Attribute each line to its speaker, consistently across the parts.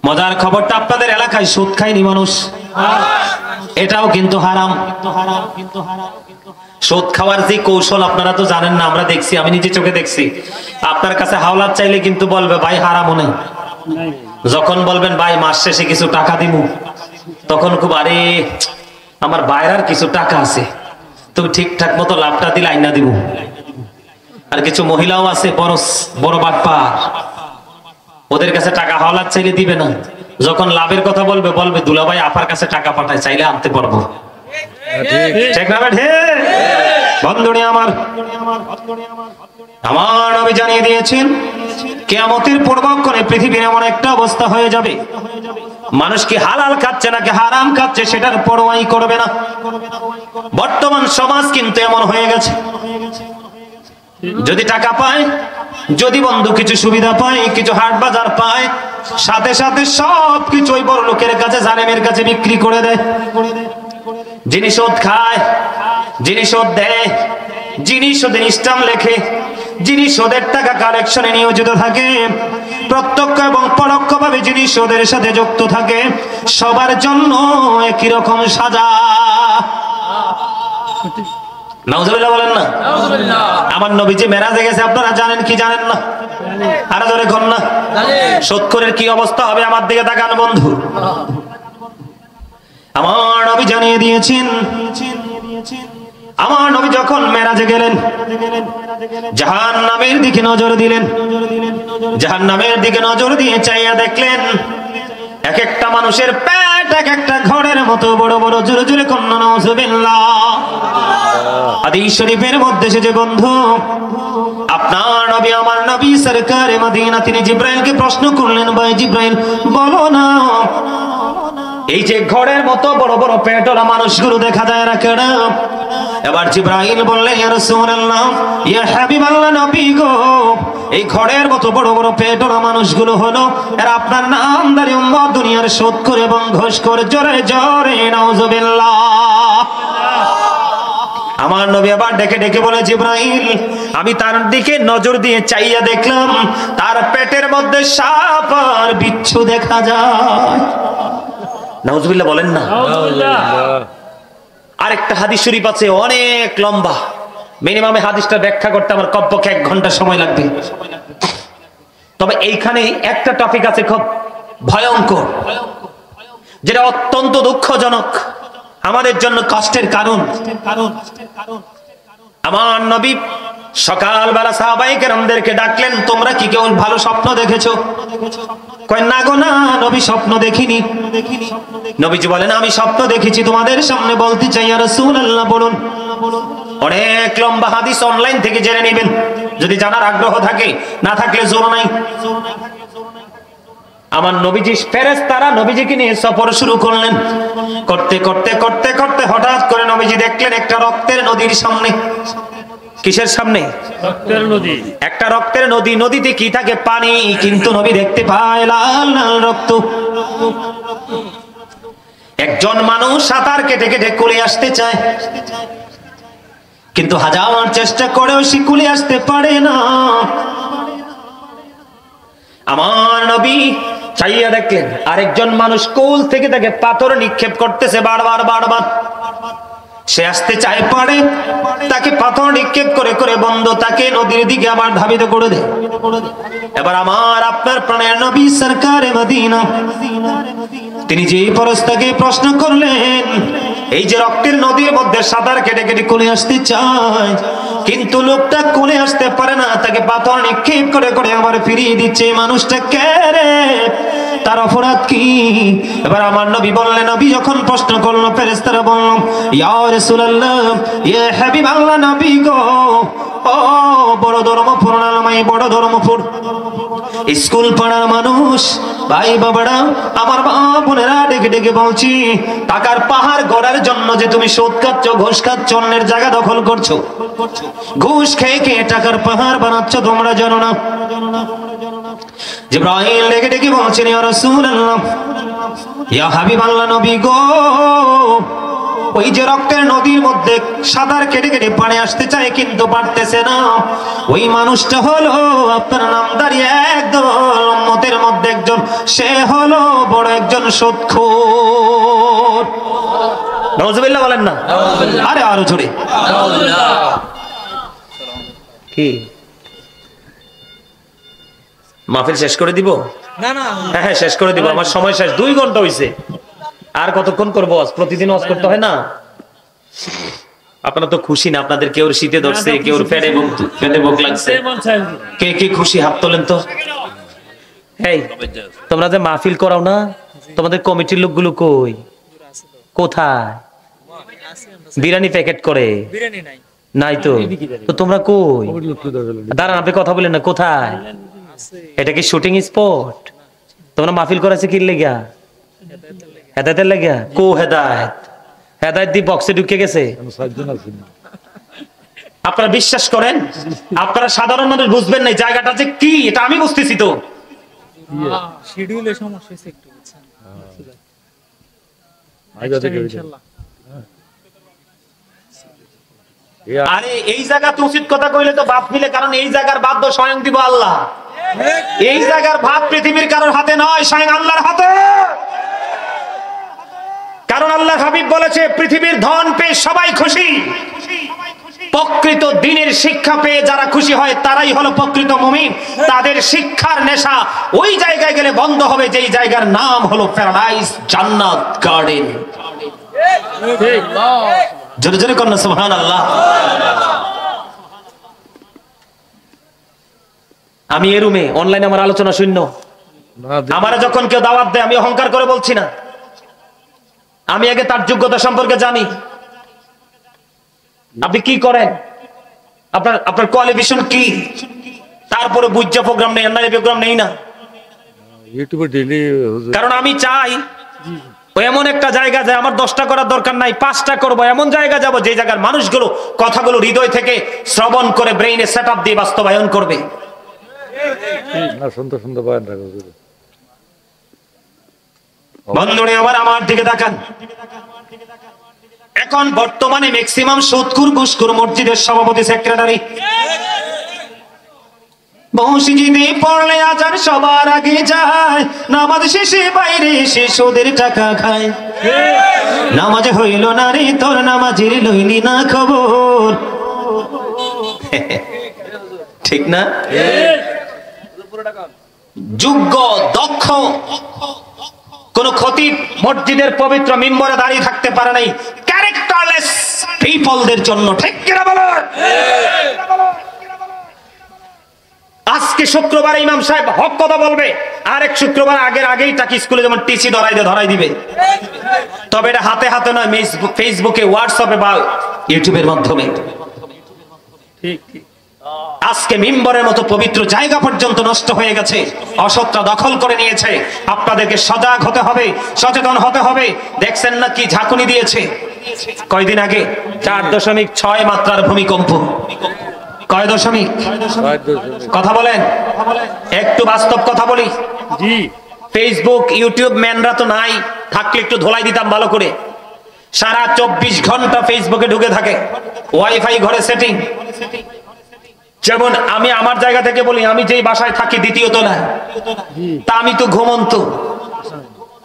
Speaker 1: মজার খবরটা আপনাদের এলাকায় সুদ খায়নি মানুষ, এটাও কিন্তু হারাম। সুদ খাওয়ার যে কৌশল আপনারা তো জানেন না, আমরা দেখছি, আমি নিজে চোখে দেখছি। আপনার কাছে হাওলাত চাইলে কিন্তু বলবে ভাই হারামও নেই। যখন বলবেন ভাই মাস শেষে কিছু টাকা দিব, তখন খুব আরে আমার বাইরের কিছু টাকা আছে, তুমি ঠিকঠাক মতো লাভটা দিলে আইনা দিব। আর কিছু মহিলাও আছে বড় বড় বাটপার, ওদের কাছে টাকা হাওলাত চাইলে দিবে না, যখন লাভের কথা বলবে বলবে দুলাভাই আপার কাছে টাকা পাঠায়, চাইলে আনতে পারবো। ঠিক না বেঠে? বন্ধুরে আমার নবী জানিয়ে দিয়েছেন কিয়ামতের পূর্বক্ষণে পৃথিবীর এমন একটা অবস্থা হয়ে যাবে, মানুষ কি হালাল খাচ্ছে নাকি হারাম খাচ্ছে সেটার পরোয়াই করবে না। বর্তমান সমাজ কিন্তু এমন হয়ে গেছে, যদি টাকা পায়, যদি বন্ধু কিছু সুবিধা পায়, কিছু হাট বাজার পায়, সাথে সাথে সবকিছু ওই বড় লোকের কাছে, জালেমের কাছে বিক্রি করে দেয়। যিনি সুদ খায়, যিনি সুদ দেয়, যিনি সুদের ইসলাম লেখে, যিনি সুদের টাকা কালেকশনে নিয়োজিত থাকে, প্রত্যক্ষ এবং পরোক্ষভাবে যিনি সুদের সাথে যুক্ত থাকে, সবার জন্য একই রকম সাজা। নাউজুবিল্লাহ বলেন না? আমার নবীজি মেরাজে গেছে, আপনারা জানেন কি জানেন না? আরো জোরে কোন না? সুদখোরের কি অবস্থা হবে? আমার দিকে তাকান বন্ধু। আমার নবী জানিয়ে দিয়েছেন, আমার নবী যখন মেরাজে গেলেন, জাহান্নামের দিকে নজর দিলেন, জাহান্নামের দিকে নজর দিয়ে চাইয়া দেখলেন এক একটা মানুষের পেট এক একটা ঘরের মতো বড় বড়। জোরে জোরে কন্যা নাউজুবিল্লাহ। হাদিস শরীফের মধ্যে এসেছে বন্ধু, আপনার নবী আমার নবী সরকারে মদিনা তিনি জিব্রাইলকে প্রশ্ন করলেন, ভাই জিব্রাইল বলো না, এই যে ঘরের মতো বড় বড় পেটওয়ালা মানুষগুলো দেখা যায় না কেন? এবার জিব্রাইল বললেন, ইয়া রাসূলুল্লাহ, ইয়া হাবিবাল্লাহ, নবী গো, এই ঘরের মতো বড় বড় পেটওয়ালা মানুষগুলো হলো এরা আপনার নামদারি উম্মত, দুনিয়ার সুদখোর এবং ঘুষখোর। জোরে জোরে নাউজুবিল্লাহ। আমার নবী আবার ডেকে ডেকে বলে, জিব্রাইল, আমি তার দিকে নজর দিয়ে চাইয়া দেখলাম তার পেটের মধ্যে সাপ আর বিচ্ছু দেখা যায়। নাউজুবিল্লাহ বলেন না? আরেকটা হাদিস শরীফ আছে অনেক লম্বা, মিনিমাম হাদিসটা ব্যাখ্যা করতে আমার কমপক্ষে 1 ঘন্টা সময় লাগবে। তবে এইখানে একটা টপিক আছে খুব ভয়ঙ্কর, যেটা অত্যন্ত দুঃখজনক, আমাদের জন্য কষ্টের কারণ। আমার নবী সকালবেলা সাহাবায়ে কেরামদেরকে ডাকলেন, তোমরা কি কেউ ভালো স্বপ্ন দেখেছো? কয় না গো না নবী, স্বপ্ন দেখিনি। নবীজি বলেন, আমি স্বপ্ন দেখেছি, তোমাদের সামনে বলতে চাই। ইয়া রাসূলুল্লাহ বলুন। অনেক লম্বা হাদিস অনলাইন থেকে জেনে নেবেন যদি জানার আগ্রহ থাকে, না থাকলে জোর নাই। আমার নবীজি ফেরেশতারা নবীজিকে নিয়ে সফর শুরু করলেন। করতে করতে করতে করতে হঠাৎ করে নবীজি দেখলেন একটা রক্তের নদীর সামনে। কিসের সামনে? রক্তের নদী। একটা রক্তের নদী, নদীতে কি থাকে? পানি, কিন্তু নবী দেখতে পায় লাল লাল রক্ত। একজন মানুষ সাঁতার কেটে কেটে কুলে আসতে চায়, কিন্তু হাজার চেষ্টা করেও সে কুলে আসতে পারে না। আমার নবী চাইয়া দেখলেন আরেকজন মানুষ কুল থেকে তাকে পাথর নিক্ষেপ করতেছে বারবার বারবার। সে আসতে চায়, পারে, তাকে পাথর নিক্ষেপ করে করে বন্ধ তাকে নদীর দিকে আবার ধাবিত করে দেয়। এবার আমার আপনার প্রাণের নবী সরকারে মদিনা তিনি যে ফেরেশতাকে প্রশ্ন করলেন, এই যে রক্তের নদীর মধ্যে সাঁতার কেটে কেটে কোলে আসতে চায়, কিন্তু লোকটা কোলে আসতে পারে না, তাকে পাথর নিক্ষেপ করে করে আবার ফিরিয়ে দিচ্ছে, মানুষটা কে রে, তার অপরাধ কি? এবার আমার নবী বললেন, নবী যখন প্রশ্ন করলো ফেরেশতারা বলল, ইয়া রাসূলুল্লাহ, ইয়া হাবিবাল্লাহ, নবী গো, ও বড় ধর্মপুর নামাই, বড় ধর্মপুর স্কুল পাড়ার মানুষ, ভাই বাবারা, আমার মা বোনেরা, ডেকে ডেকে বলছি, টাকার পাহাড় গড়ার জন্য যে তুমি সুদ খাচ্ছ, ঘুষ খাচ্ছ, অন্যের জায়গা দখল করছো, ঘুষ খেয়ে খেয়ে টাকার পাহাড় বানাচ্ছ, তোমরা জানো না? জিবরাইল ডেকে ডেকে বলছেন, ইয়া রাসূলুল্লাহ, ইয়া হাবিবাল্লাহ, নবী গো, ওই যে রক্তের নদীর মধ্যে সাঁতার কেটে কেটে পানি আসতে চায় কিন্তু পারতেছে না, ওই মানুষটা হলো আপনার নামদারি একদল উম্মতের মধ্যে একজন, সে হলো বড় একজন সুদখোর। নাউজুবিল্লাহ বলেন না, আরে আরো জোরে। কি মাহফিল শেষ করে দিব?
Speaker 2: না না,
Speaker 1: হ্যাঁ শেষ করে দিব, আমার সময় শেষ। 2 ঘন্টা হইছে, আর কতক্ষণ করবো? প্রতিদিন ওয়াজ করতে হয় না? আপনারা তো খুশি না? আপনাদের কেউ শীতে ধরছে, কেউ পেটে ভোগ লাগছে, কে কে খুশি হাত তোলেন তো। এই তোমরা যে মাহফিল করাও না, তোমাদের কমিটির লোকগুলো কই? কোথায়? বিরিয়ানি প্যাকেট করে
Speaker 2: বিরিয়ানি নাই
Speaker 1: নাই তো, তো তোমরা কই? দাঁড়ান, আপনি কথা বলেন না, কোথায়? এটা কি শুটিং স্পট? তোমরা মাহফিল করাছে কি লেগা? হেদায়েতের লেগা? কো হেদায়েত? হেদায়েত দি বক্সে ঢুকে গেছে। আপনারা বিশ্বাস করেন, আপনারা সাধারণ মানুষ বুঝবেন না জায়গাটা যে কি, এটা আমি বুঝতেছি তো।
Speaker 2: শিডিউলে সমস্যা হয়েছে একটু, বুঝছেন? ইনশাআল্লাহ।
Speaker 1: আরে এই জায়গাতে উচিত কথা কইলে তো বাপ মিলে, কারণ এই জায়গার বাদ স্বয়ং দিব আল্লাহ। এই জায়গার ভাত পৃথিবীর কারোর হাতে নয়, স্বয়ং আল্লাহর হাতে। কারণ আল্লাহ হাবিব বলেছে পৃথিবীর ধন পেয়ে সবাই খুশি, প্রকৃত দ্বীনের শিক্ষা পেয়ে যারা খুশি হয় তারাই হলো প্রকৃত মুমিন। তাদের শিক্ষার নেশা ওই জায়গায় গেলে বন্ধ হবে যেই জায়গার নাম হলো প্যারাডাইস, জান্নাত, গার্ডেন। জোরে জোরে কন্যা সুবহানাল্লাহ। আমি এই রুমে অনলাইনে আমার আলোচনা শূন্য, আমারে যখন কেউ দাওয়াত দেয় আমি অহংকার করে বলছি না, আমি আগে তার যোগ্যতা সম্পর্কে জানি। আপনি কি করেন, আপনার কোয়ালিফিকেশন কি, তারপরে বুঝা প্রোগ্রাম নেই, অনলাইনে প্রোগ্রাম নেই না।
Speaker 3: ইউটিউবে ডেইলি,
Speaker 1: কারণ আমি চাই ও এমন একটা জায়গা যায়, আমার 10টা করার দরকার নাই, 5টা করবো। এমন জায়গা যাব যে জায়গার মানুষগুলো কথাগুলো হৃদয় থেকে শ্রবণ করে ব্রেইনে সেটআপ দিয়ে বাস্তবায়ন করবে।
Speaker 3: না সুন্দর সুন্দর বয়ান রাখো।
Speaker 1: বন্ধুরে আমার দিকে তাকান। এখন বর্তমানে ম্যাক্সিমাম সুদখোর ঘুষখোর মসজিদের সভাপতি, সেক্রেটারি। মসজিদে পড়লে আজান সবার আগে যায়, নামাজ শেষে বাইরে এসে সুদের টাকা খায়। নামাজ হইল না রে তোর, নামাজের লইলি না খবর। ঠিক না? যোগ্য দক্ষ কোন খতিব মসজিদের পবিত্র মিম্বরে দাঁড়িয়ে থাকতে পারে নাই ক্যারেক্টারলেস পিপলদের জন্য। ঠিক কিনা বলো? আজকে শুক্রবার ইমাম সাহেব হক কথা বলবে, আরেক শুক্রবার আগেই তাকে স্কুলে যেমন টিসি ধরাই দিবে। তবে এটা হাতে হাতে নয়, ফেসবুকে, হোয়াটসঅ্যাপে বা ইউটিউবের মাধ্যমে।
Speaker 2: ঠিক ঠিক।
Speaker 1: আজকে মিম্বরের মতো পবিত্র জায়গা পর্যন্ত নষ্ট হয়ে গেছে, অসৎরা দখল করে নিয়েছে। আপনাদেরকে সজাগ হতে হবে, সচেতন হতে হবে। দেখছেন না কি ঝাঁকুনি দিয়েছে কয়দিন আগে? 4.6 মাত্রার ভূমিকম্প। কয় দশমিক? কথা বলেন, একটু বাস্তব কথা বলি।
Speaker 2: জি,
Speaker 1: ফেসবুক ইউটিউব ম্যানরা তো নাই, থাকলে একটু ধোলাই দিতাম ভালো করে। সারা 24 ঘন্টা ফেসবুকে ঢুকে থাকে, ওয়াইফাই ঘরে সেটিং। যেমন আমি আমার জায়গা থেকে বলি, আমি যেই বাসায় থাকি 2য় তলায়, তা আমি তো ঘুমন্ত।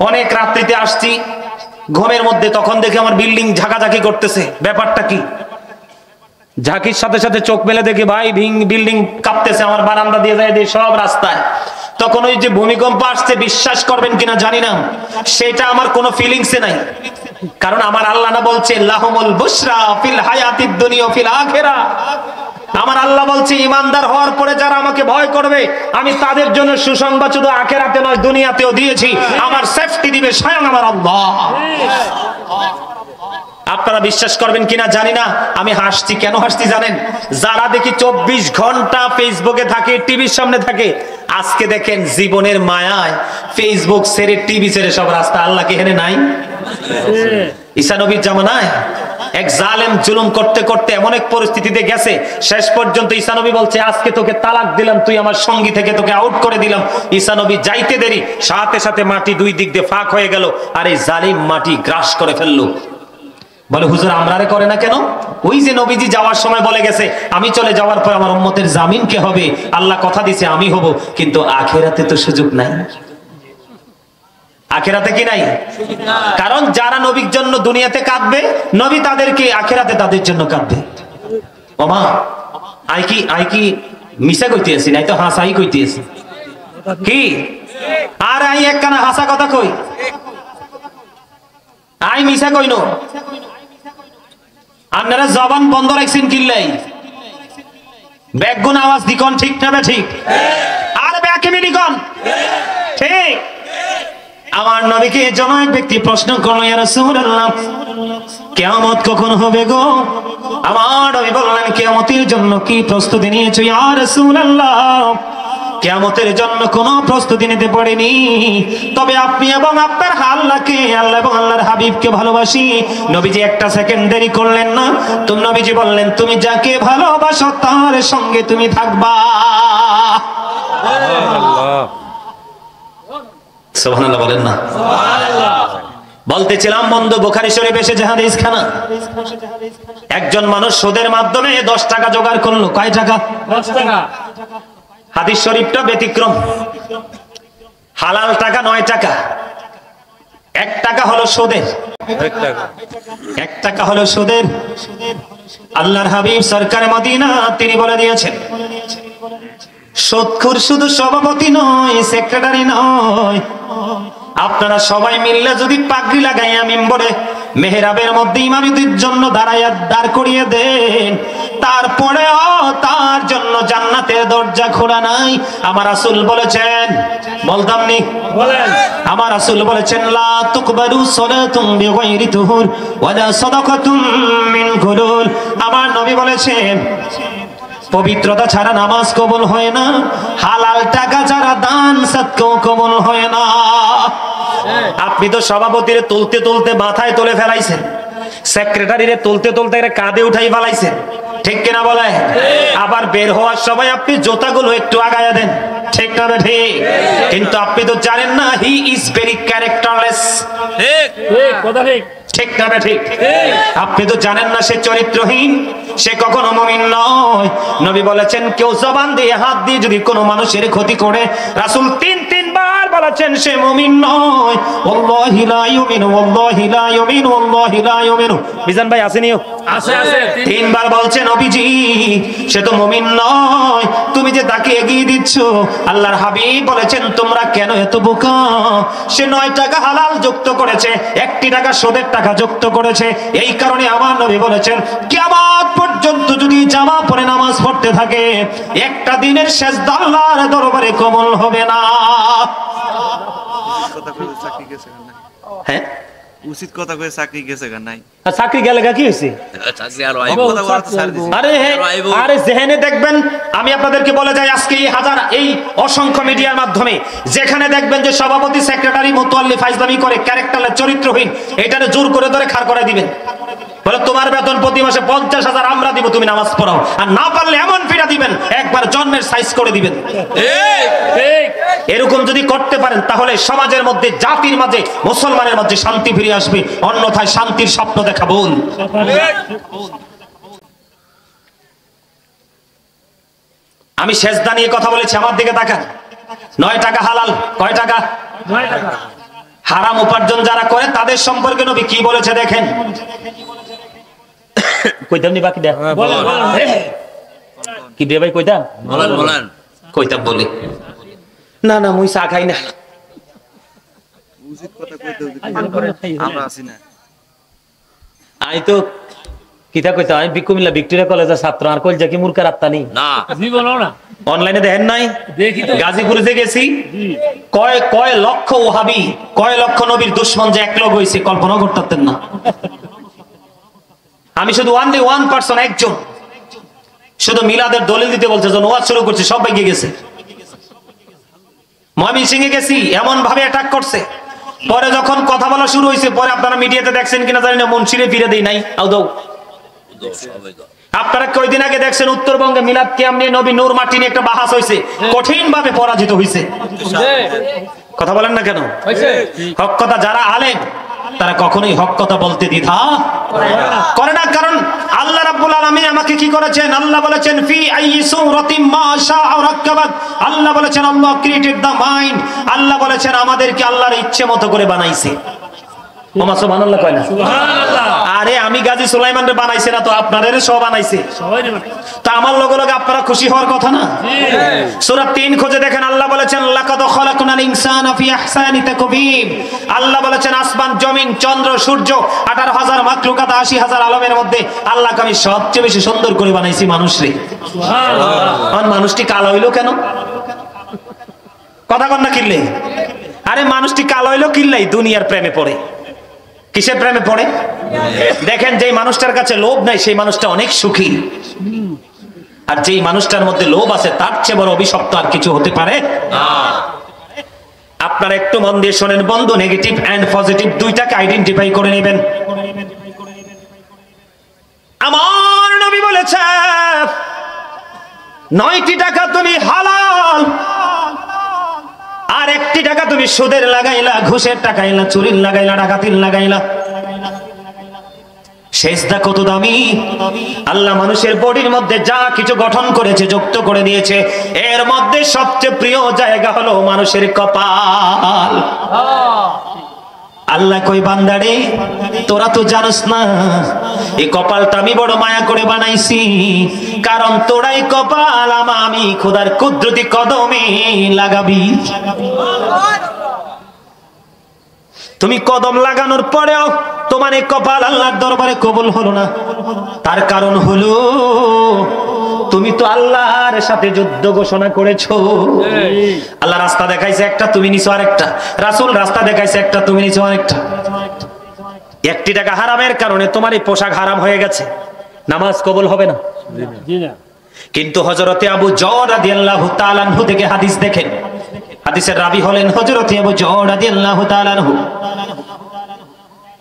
Speaker 1: অনেক রাত্রিতে আসছি ঘুমের মধ্যে, তখন দেখে আমার বিল্ডিং ঝাঁকাঝাঁকি করতেছে। ব্যাপারটা কি? ঝাঁকির সাথে সাথে চোখ মেলে দেখি ভাই বিল্ডিং কাঁপতেছে, আমার বারান্দা দিয়ে যায় সব রাস্তায়। তখন ওই যে ভূমিকম্প আসছে, বিশ্বাস করবেন কিনা জানি না, সেটা আমার কোনো ফিলিংসে নাই। কারণ আমার আল্লাহ না বলছে লাহুমুল বুশরা ফিল হায়াতিদ দুনিয়া ফিল আখিরা। আমার আল্লাহ বলছে ইমানদার হওয়ার পরে যারা আমাকে ভয় করবে, আমি তাদের জন্য সুসংবাদ শুধু আখিরাতে নয় দুনিয়াতেও দিয়েছি। আমার সেফটি দিবে স্বয়ং আমার আল্লাহ। আপনারা বিশ্বাস করবেন কিনা জানি না, আমি হাসছি। কেন হাসছি জানেন? যারা দেখি 24 ঘন্টা ফেসবুকে থাকে, টিভির সামনে থাকে, আজকে দেখেন জীবনের মায়ায় ফেসবুক ছেড়ে, টিভি ছেড়ে সব রাস্তা। আল্লাহ কি এখানে নাই? ঈসা নবীর জামানায় এক জালেম জুলুম করতে করতে এমন এক পরিস্থিতিতে গেছে, শেষ পর্যন্ত ঈসা নবী বলছে আজকে তোকে তালাক দিলাম, তুই আমার সঙ্গী থেকে তোকে আউট করে দিলাম। ঈসা নবী যাইতে দেরি, সাথে সাথে মাটি 2 দিক দিয়ে ফাঁক হয়ে গেল, আর এই জালিম মাটি গ্রাস করে ফেললো। বলে হুজুর আমরারে করে না কেন? ওই যে নবীজি যাওয়ার সময় বলে গেছে আমি চলে যাওয়ার পর আমার উম্মতের জামিন কে হবে? আল্লাহ কথা দিছে আমি হব, কিন্তু আখিরাতে তো সুযোগ নাই। আখিরাতে কি নাই? কারণ যারা নবীর জন্য দুনিয়াতে কাঁদবে, নবী তাদেরকে আখিরাতে তাদের জন্য কাঁদবে। ওমা আই কি মিশা কইতে আছি, নাই তো হাসাই কইতে আছি কি? আর আই একখানা হাসা কথা কই, আই মিশা কইনো। আপনারা জবান বন্ধ রাখছেন কিল্লাই? ব্যাগুন আওয়াজ দিকন ঠিক না ঠিক? আর ব্যাকে মিলিকন ঠিক। আমার নবীকে জনৈক ব্যক্তি প্রশ্ন করলো, ইয়া রাসূলুল্লাহ কিয়ামত কখন হবে গো? আমার নবী বললেন কিয়ামতের জন্য কি প্রস্তুতি নিয়েছো? ইয়া রাসূলুল্লাহ কিয়ামতের জন্য কোনো প্রস্তুতি নিতে পারিনি, তবে আপনি এবং আপনার আল্লাহকে, আল্লাহ এবং আল্লাহর হাবিবকে ভালোবাসি। নবীজি একটা সেকেন্ড দেরি করলেন না, তুমি নবীজি বললেন তুমি যাকে ভালোবাসো তার সঙ্গে তুমি থাকবা। সুবহানাল্লাহ বলেন না? বলতেছিলাম বন্ধু, বুখারী শরীফ এসেছে হাদিস খানা, একজন মানুষ সুদের মাধ্যমে 10 টাকা জোগাড় করলো। কয় টাকা?
Speaker 2: 10 টাকা।
Speaker 1: হাদিস শরীফটা ব্যতিক্রম। হালাল টাকা 9 টাকা, 1 টাকা হলো সুদের, 1 টাকা হলো সুদের। আল্লাহর হাবিব সরকার মদিনা তিনি বলে দিয়েছেন, সুদখোর শুধু সভাপতি নয়, সেক্রেটারি নয়, আপনারা সবাই মিললে যদি পাগড়ি লাগাইয়া মিম্বরে মেহরাবের মধ্যে ইমামতির জন্য দাঁড় করিয়ে দেন, তারপরেও তার জন্য জান্নাতের দরজা খোলা নাই। আমার রাসূল বলেছেন, বলতাম নি? বলেন। আমার রাসূল বলেছেন, লা তুকবালু সালাতুন বিগাইরি তুহুর ওয়ালা সাদাকাতুম মিন গুলুল। আমার নবী বলেছেন পবিত্রতা ছাড়া নামাজ কবুল হয় না, হালাল টাকা ছাড়া দান সদকাও কবুল হয় না। আপনি তো সভাপতিরে তুলতে তুলতে মাথায় তুলে ফেলাইছেন, সেক্রেটারিরে তুলতে তুলতে কাঁধে উঠাই ফেলাইছেন, ঠিক কিনা বলে? আবার বের হওয়ার সময় আপনি জুতাগুলো একটু আগায়া দেন, ঠিক না ঠিক? কিন্তু আপনি তো জানেন না হি ইজ ভেরি ক্যারেক্টারলেস। ঠিক ঠিক কথা ঠিক, ঠিক না ঠিক? আপনি তো জানেন না সে চরিত্রহীন, সে কখনো মুমিন নয়। নবী বলেছেন কেউ জবান দিয়ে হাত দিয়ে যদি কোনো মানুষের ক্ষতি করে, রাসূল 3 বার বলেছেন সে মুমিন নয়। ওয়াল্লাহি লা ইউমিনু, ওয়াল্লাহি লা ইউমিনু, ওয়াল্লাহি লা ইউমিনু। মিজান ভাই আসেনিও? আছে আছে। 3 বার বলছেন নবীজি সে তো মুমিন নয়, তুমি যে তাকে এগিয়ে দিচ্ছ। আল্লাহর হাবিব বলেছেন তোমরা কেন এত বোকা? সে 9 টাকা হালাল যুক্ত করেছে, 1 টাকা সুদের টাকা যুক্ত করেছে। এই কারণে আমার নবী বলেছেন কিয়ামত পর্যন্ত যদি জামা পরে নামাজ পড়তে থাকে, একটা দিনের সেজদা আল্লাহর দরবারে কবুল হবে না। হ্যাঁ
Speaker 4: উচিত কথা কয়ে চাকরি গেছে গান নাই।
Speaker 1: চাকরি গেলে কি হয়েছে? আরে যেখানে দেখবেন, আমি আপনাদেরকে বলে যাই আজকে এই অসংখ্য মিডিয়ার মাধ্যমে যেখানে দেখবেন যে সভাপতি সেক্রেটারি মুতাল্লি ফাইজলামি করে, ক্যারেক্টারের চরিত্রহীন, এটারে জোর করে ধরে খাড় করে দিবেন, বলে তোমার বেতন প্রতি মাসে 50,000 আমরা দিব, তুমি নামাজ পড়াও। আর না পারলে এমন ফিরা দিবেন একবার জন্মের সাইজ করে দিবেন। এরকম যদি করতে পারেন তাহলে সমাজের মধ্যে, জাতির মাঝে, মুসলমানের মধ্যে শান্তি ফিরে আসবে, অন্যথায় শান্তির স্বপ্ন দেখা ভুল। আমি সেজদা নিয়ে কথা বলেছি, আমার দিকে তাকান। 9 টাকা হালাল, কয় টাকা? 9 টাকা। হারাম উপার্জন যারা করে তাদের সম্পর্কে নবী কি বলেছে দেখেন। কইতাম নি বাকি দেখ, কি রে ভাই কইতাম? বলেন বলেন। কইতাম বলি না না মুই চা খাই না।
Speaker 4: উচিত কথা কইতে আমরা আছি না।
Speaker 1: আই তো কিতা কইতাম, আমি কুমিল্লা ভিক্টোরিয়া কলেজের ছাত্র, আর কইল কি মূর্খের আত্মা নেই না, জীবনও না। অনলাইনে দেখেন নাই? দেখি তো। গাজীপুরে যে গেছি, কয় লক্ষ ওহাবি, কয় লক্ষ নবীর দুশমন যে এক লোক হইছে কল্পনা করতেন না। আমি শুধু ওয়ান পারসন, একজন শুধু মিলাদের দলিল দিতে বলছে, যখন ওয়াজ শুরু করছে সবাই গিয়ে গেছে। ময়মনসিংহে গেছি, এমন ভাবে অ্যাটাক করছে। পরে যখন কথা বলা শুরু হয়েছে, পরে আপনারা মিডিয়াতে দেখছেন কিনা জানি না, মুন্সিরে ফিরে দেই নাই। আপনারা কয়দিন আগে দেখছেন উত্তরবঙ্গে মিলাদ কিয়াম নিয়ে নবী নূর মাটি নিয়ে একটা বাহাস হয়েছে, কঠিন ভাবে পরাজিত হয়েছে। কথা বলেন না কেন? হক কথা, যারা আলেম তারা কখনোই হক কথা বলতে দ্বিধা করে না। কারণ আল্লাহ রাব্বুল আলামিন আমাকে কি করেছেন? আল্লাহ বলেছেন ফি আইয়ি সূরাতিন মা শাআ রাক্কাবাত। আল্লাহ বলেছেন আল্লাহ ক্রিয়েটেড দ্য মাইন্ড। আল্লাহ বলেছেন আমাদেরকে আল্লাহর ইচ্ছে মতো করে বানাইছে। ওমা সুবহানাল্লাহ কয় না? সুবহানাল্লাহ। আরে আমি গাজী সুলাইমানরে বানাইছে না তো আপনাদের সব বানাইছে। সবাই বানাইছে। তা আমার লগে লগে আপনারা খুশি হওয়ার কথা না? জি। সূরা 3 খুঁজে দেখেন, আল্লাহ বলেছেন লাকাদ খালাকনাল ইনসানা ফি আহসানি তাকবীম। আল্লাহ বলেছেন আসমান, জমিন, চন্দ্র, সূর্য 18,000 মাখলুকাত 80,000 আলমের মধ্যে আল্লাহকে আমি সবচেয়ে বেশি সুন্দর করে বানাইছি মানুষরে। সুবহানাল্লাহ। আর মানুষটি কালো হইলো কেন? কথা কন না কিল্লে? আরে মানুষটি কালো হইলো কিল্লাই দুনিয়ার প্রেমে পড়ে। কিসের প্রেমে পড়ে? দেখেন যেই মানুষটার কাছে লোভ নাই সেই মানুষটা অনেক সুখী, আর যেই মানুষটার মধ্যে লোভ আছে তার চেয়ে বড় অভিশপ্ত আর কিছু হতে পারে না। আপনারা একটু মন দিয়ে শোনেন বন্ধু, নেগেটিভ এন্ড পজিটিভ দুইটাকে আইডেন্টিফাই করে নেবেন। আমার নবী বলেছে 9টি টাকা তুমি হালাল, আর 1টি টাকা তুমি সুদের লাগাইলা, ঘুষের টাকাইলা, চুরির লাগাইলা, ডাকাতির লাগাইলা। সেজদা কত দামি! আল্লাহ মানুষের বডির মধ্যে যা কিছু গঠন করেছে, যুক্ত করে দিয়েছে, এর মধ্যে সবচেয়ে প্রিয় জায়গা হলো মানুষের কপাল। আল্লাহ কই বান্দারে তোরা তো জানোস না এই কপালটা আমি বড় মায়া করে বানাইছি, কারণ তোরাই কপাল আমি খোদার কুদরতি কদমে লাগাবি। তুমি কদম লাগানোর পরেও তোমার এই কপাল আল্লাহর দরবারে কবুল হলো না, তার কারণ হলো তুমি তো আল্লাহর সাথে যুদ্ধ ঘোষণা করেছো। আল্লাহ রাস্তা দেখাইছে একটা, তুমি নিছো আরেকটা। রাসূল রাস্তা দেখাইছে একটা, তুমি নিছো আরেকটা। 1টি টাকা হারামের কারণে তোমার এই পোশাক হারাম হয়ে গেছে, নামাজ কবুল হবে না। জি না। কিন্তু হযরতে আবু যর রাদিয়াল্লাহু তাআলা আনহু থেকে হাদিস দেখেন, হাদিসের রাবী হলেন হযরতে আবু যর রাদিয়াল্লাহু তাআলা আনহু।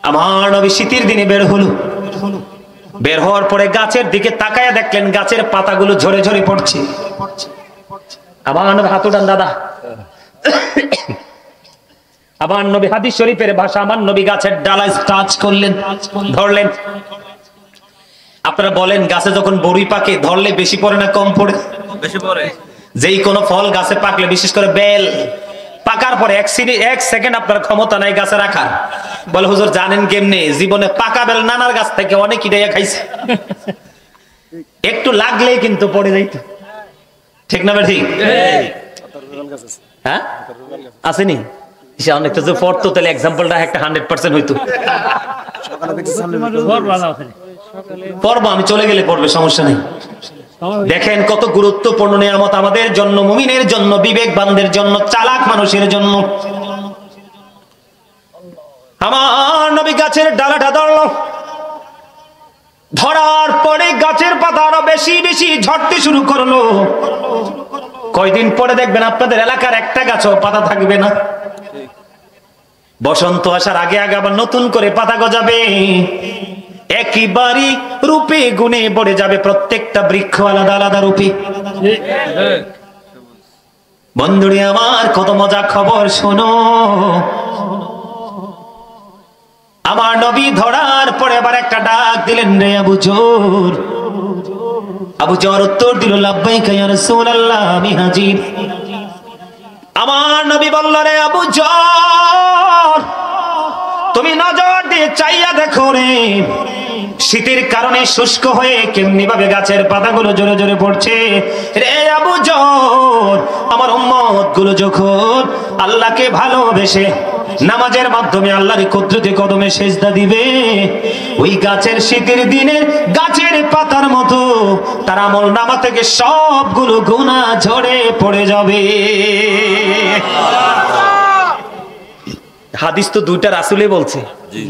Speaker 1: আমার নবী শীতের দিনে বের হলো, বের হওয়ার পরে গাছের দিকে তাকায়া দেখলেন গাছের পাতাগুলো ঝরে ঝরে পড়ছে। আমার নবী হাত উঠান দাদা। আমার নবী হাদিস শরীফের ভাষা, আমার নবী গাছের ডালায় টাচ করলেন, ধরলেন। আপনারা বলেন গাছে যখন বড়ি পাকে ধরলে বেশি পড়ে না কম পড়ে? বেশি পড়ে। যেই কোনো ফল গাছে পাকলে, বিশেষ করে বেল পাকার পরে 1 সেকেন্ড আপনার ক্ষমতা নাই গাছে রাখার। বলে হুজুর জানেন কেমনে? জীবনে পাকা বেল নানার গাছ থেকে অনেক ইটাইয়া খাইছে, একটু লাগলেই কিন্তু পড়ে যাইত। ঠিক না ঠিক? হ্যাঁ আসেনি অনেকটা যে ফোর্থ, তাহলে এক্সাম্পলটা একটা 100% হইতো। পড়বো, আমি চলে গেলে পড়বে, সমস্যা নেই। দেখেন কত গুরুত্বপূর্ণ নিয়ামত আমাদের জন্য, মুমিনের জন্য, বিবেকবানদের জন্য, চালাক মানুষের জন্য। আমার নবী গাছের ডালাটা ধরলো, ধরার পরে গাছের পাতা আরো বেশি বেশি ঝরতে শুরু করলো। কয়দিন পরে দেখবেন আপনাদের এলাকার একটা গাছও পাতা থাকবে না। বসন্ত আসার আগে আগে আবার নতুন করে পাতা গজাবে, একইবারই রূপে গুণে পড়ে যাবে প্রত্যেকটা বৃক্ষ আলাদা আলাদা রূপে। বন্ধুরে আমার কত মজা খবর শোনো, আমার নবী ধরার পরে আবার একটা ডাক দিলেন, রে আবু যর। আবু যর উত্তর দিল, লাব্বাইকা ইয়া রাসূলুল্লাহ, আমি হাজির। আমার নবী বলল, রে আবু যর তুমি নজর দিয়ে চাইয়া দেখো রে, শীতের কারণে শুষ্ক হয়ে কেমনি ভাবে গাছের পাতাগুলো জোরে জোরে পড়ছে। রে আবু যর আমার উম্মত গুলো যখন আল্লাহকে ভালোবেসে নামাজের মাধ্যমে আল্লাহর কুদরতি কদমে সেজদা দিবে, ওই গাছের শীতের দিনে গাছের পাতার মতো তার আমলনামা থেকে সবগুলো গুনাহ ঝরে পড়ে যাবে। হাদিস তো দুইটা রাসূলে বলছে। জি,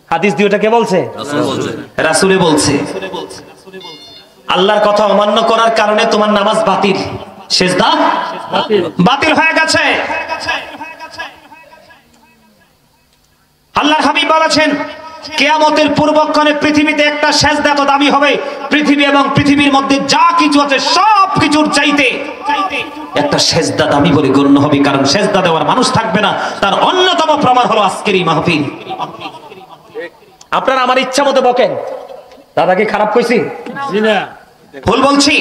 Speaker 1: হাদিস দুইটা কে বলছে? রাসূলে বলছে। আল্লাহর কথা অমান্য করার কারণে তোমার নামাজ বাতিল, সেজদা বাতিল হয়ে গেছে। আল্লাহর হাবিব বলেছেন কিয়ামতের পূর্বক্ষণে পৃথিবীতে একটা সেজদা এত দামি হবে, পৃথিবী এবং পৃথিবীর মধ্যে যা কিছু আছে সব কিছুর চাইতে একটা সেজদা দামি বলে গণ্য হবে, কারণ সেজদা দেওয়ার মানুষ থাকবে না। তার অন্যতম প্রমাণ হলো আজকের এই মাহফিল। আপনারা আমার ইচ্ছা মতো বকেন, দাদাকে খারাপ কইছি? ভুল বলছি?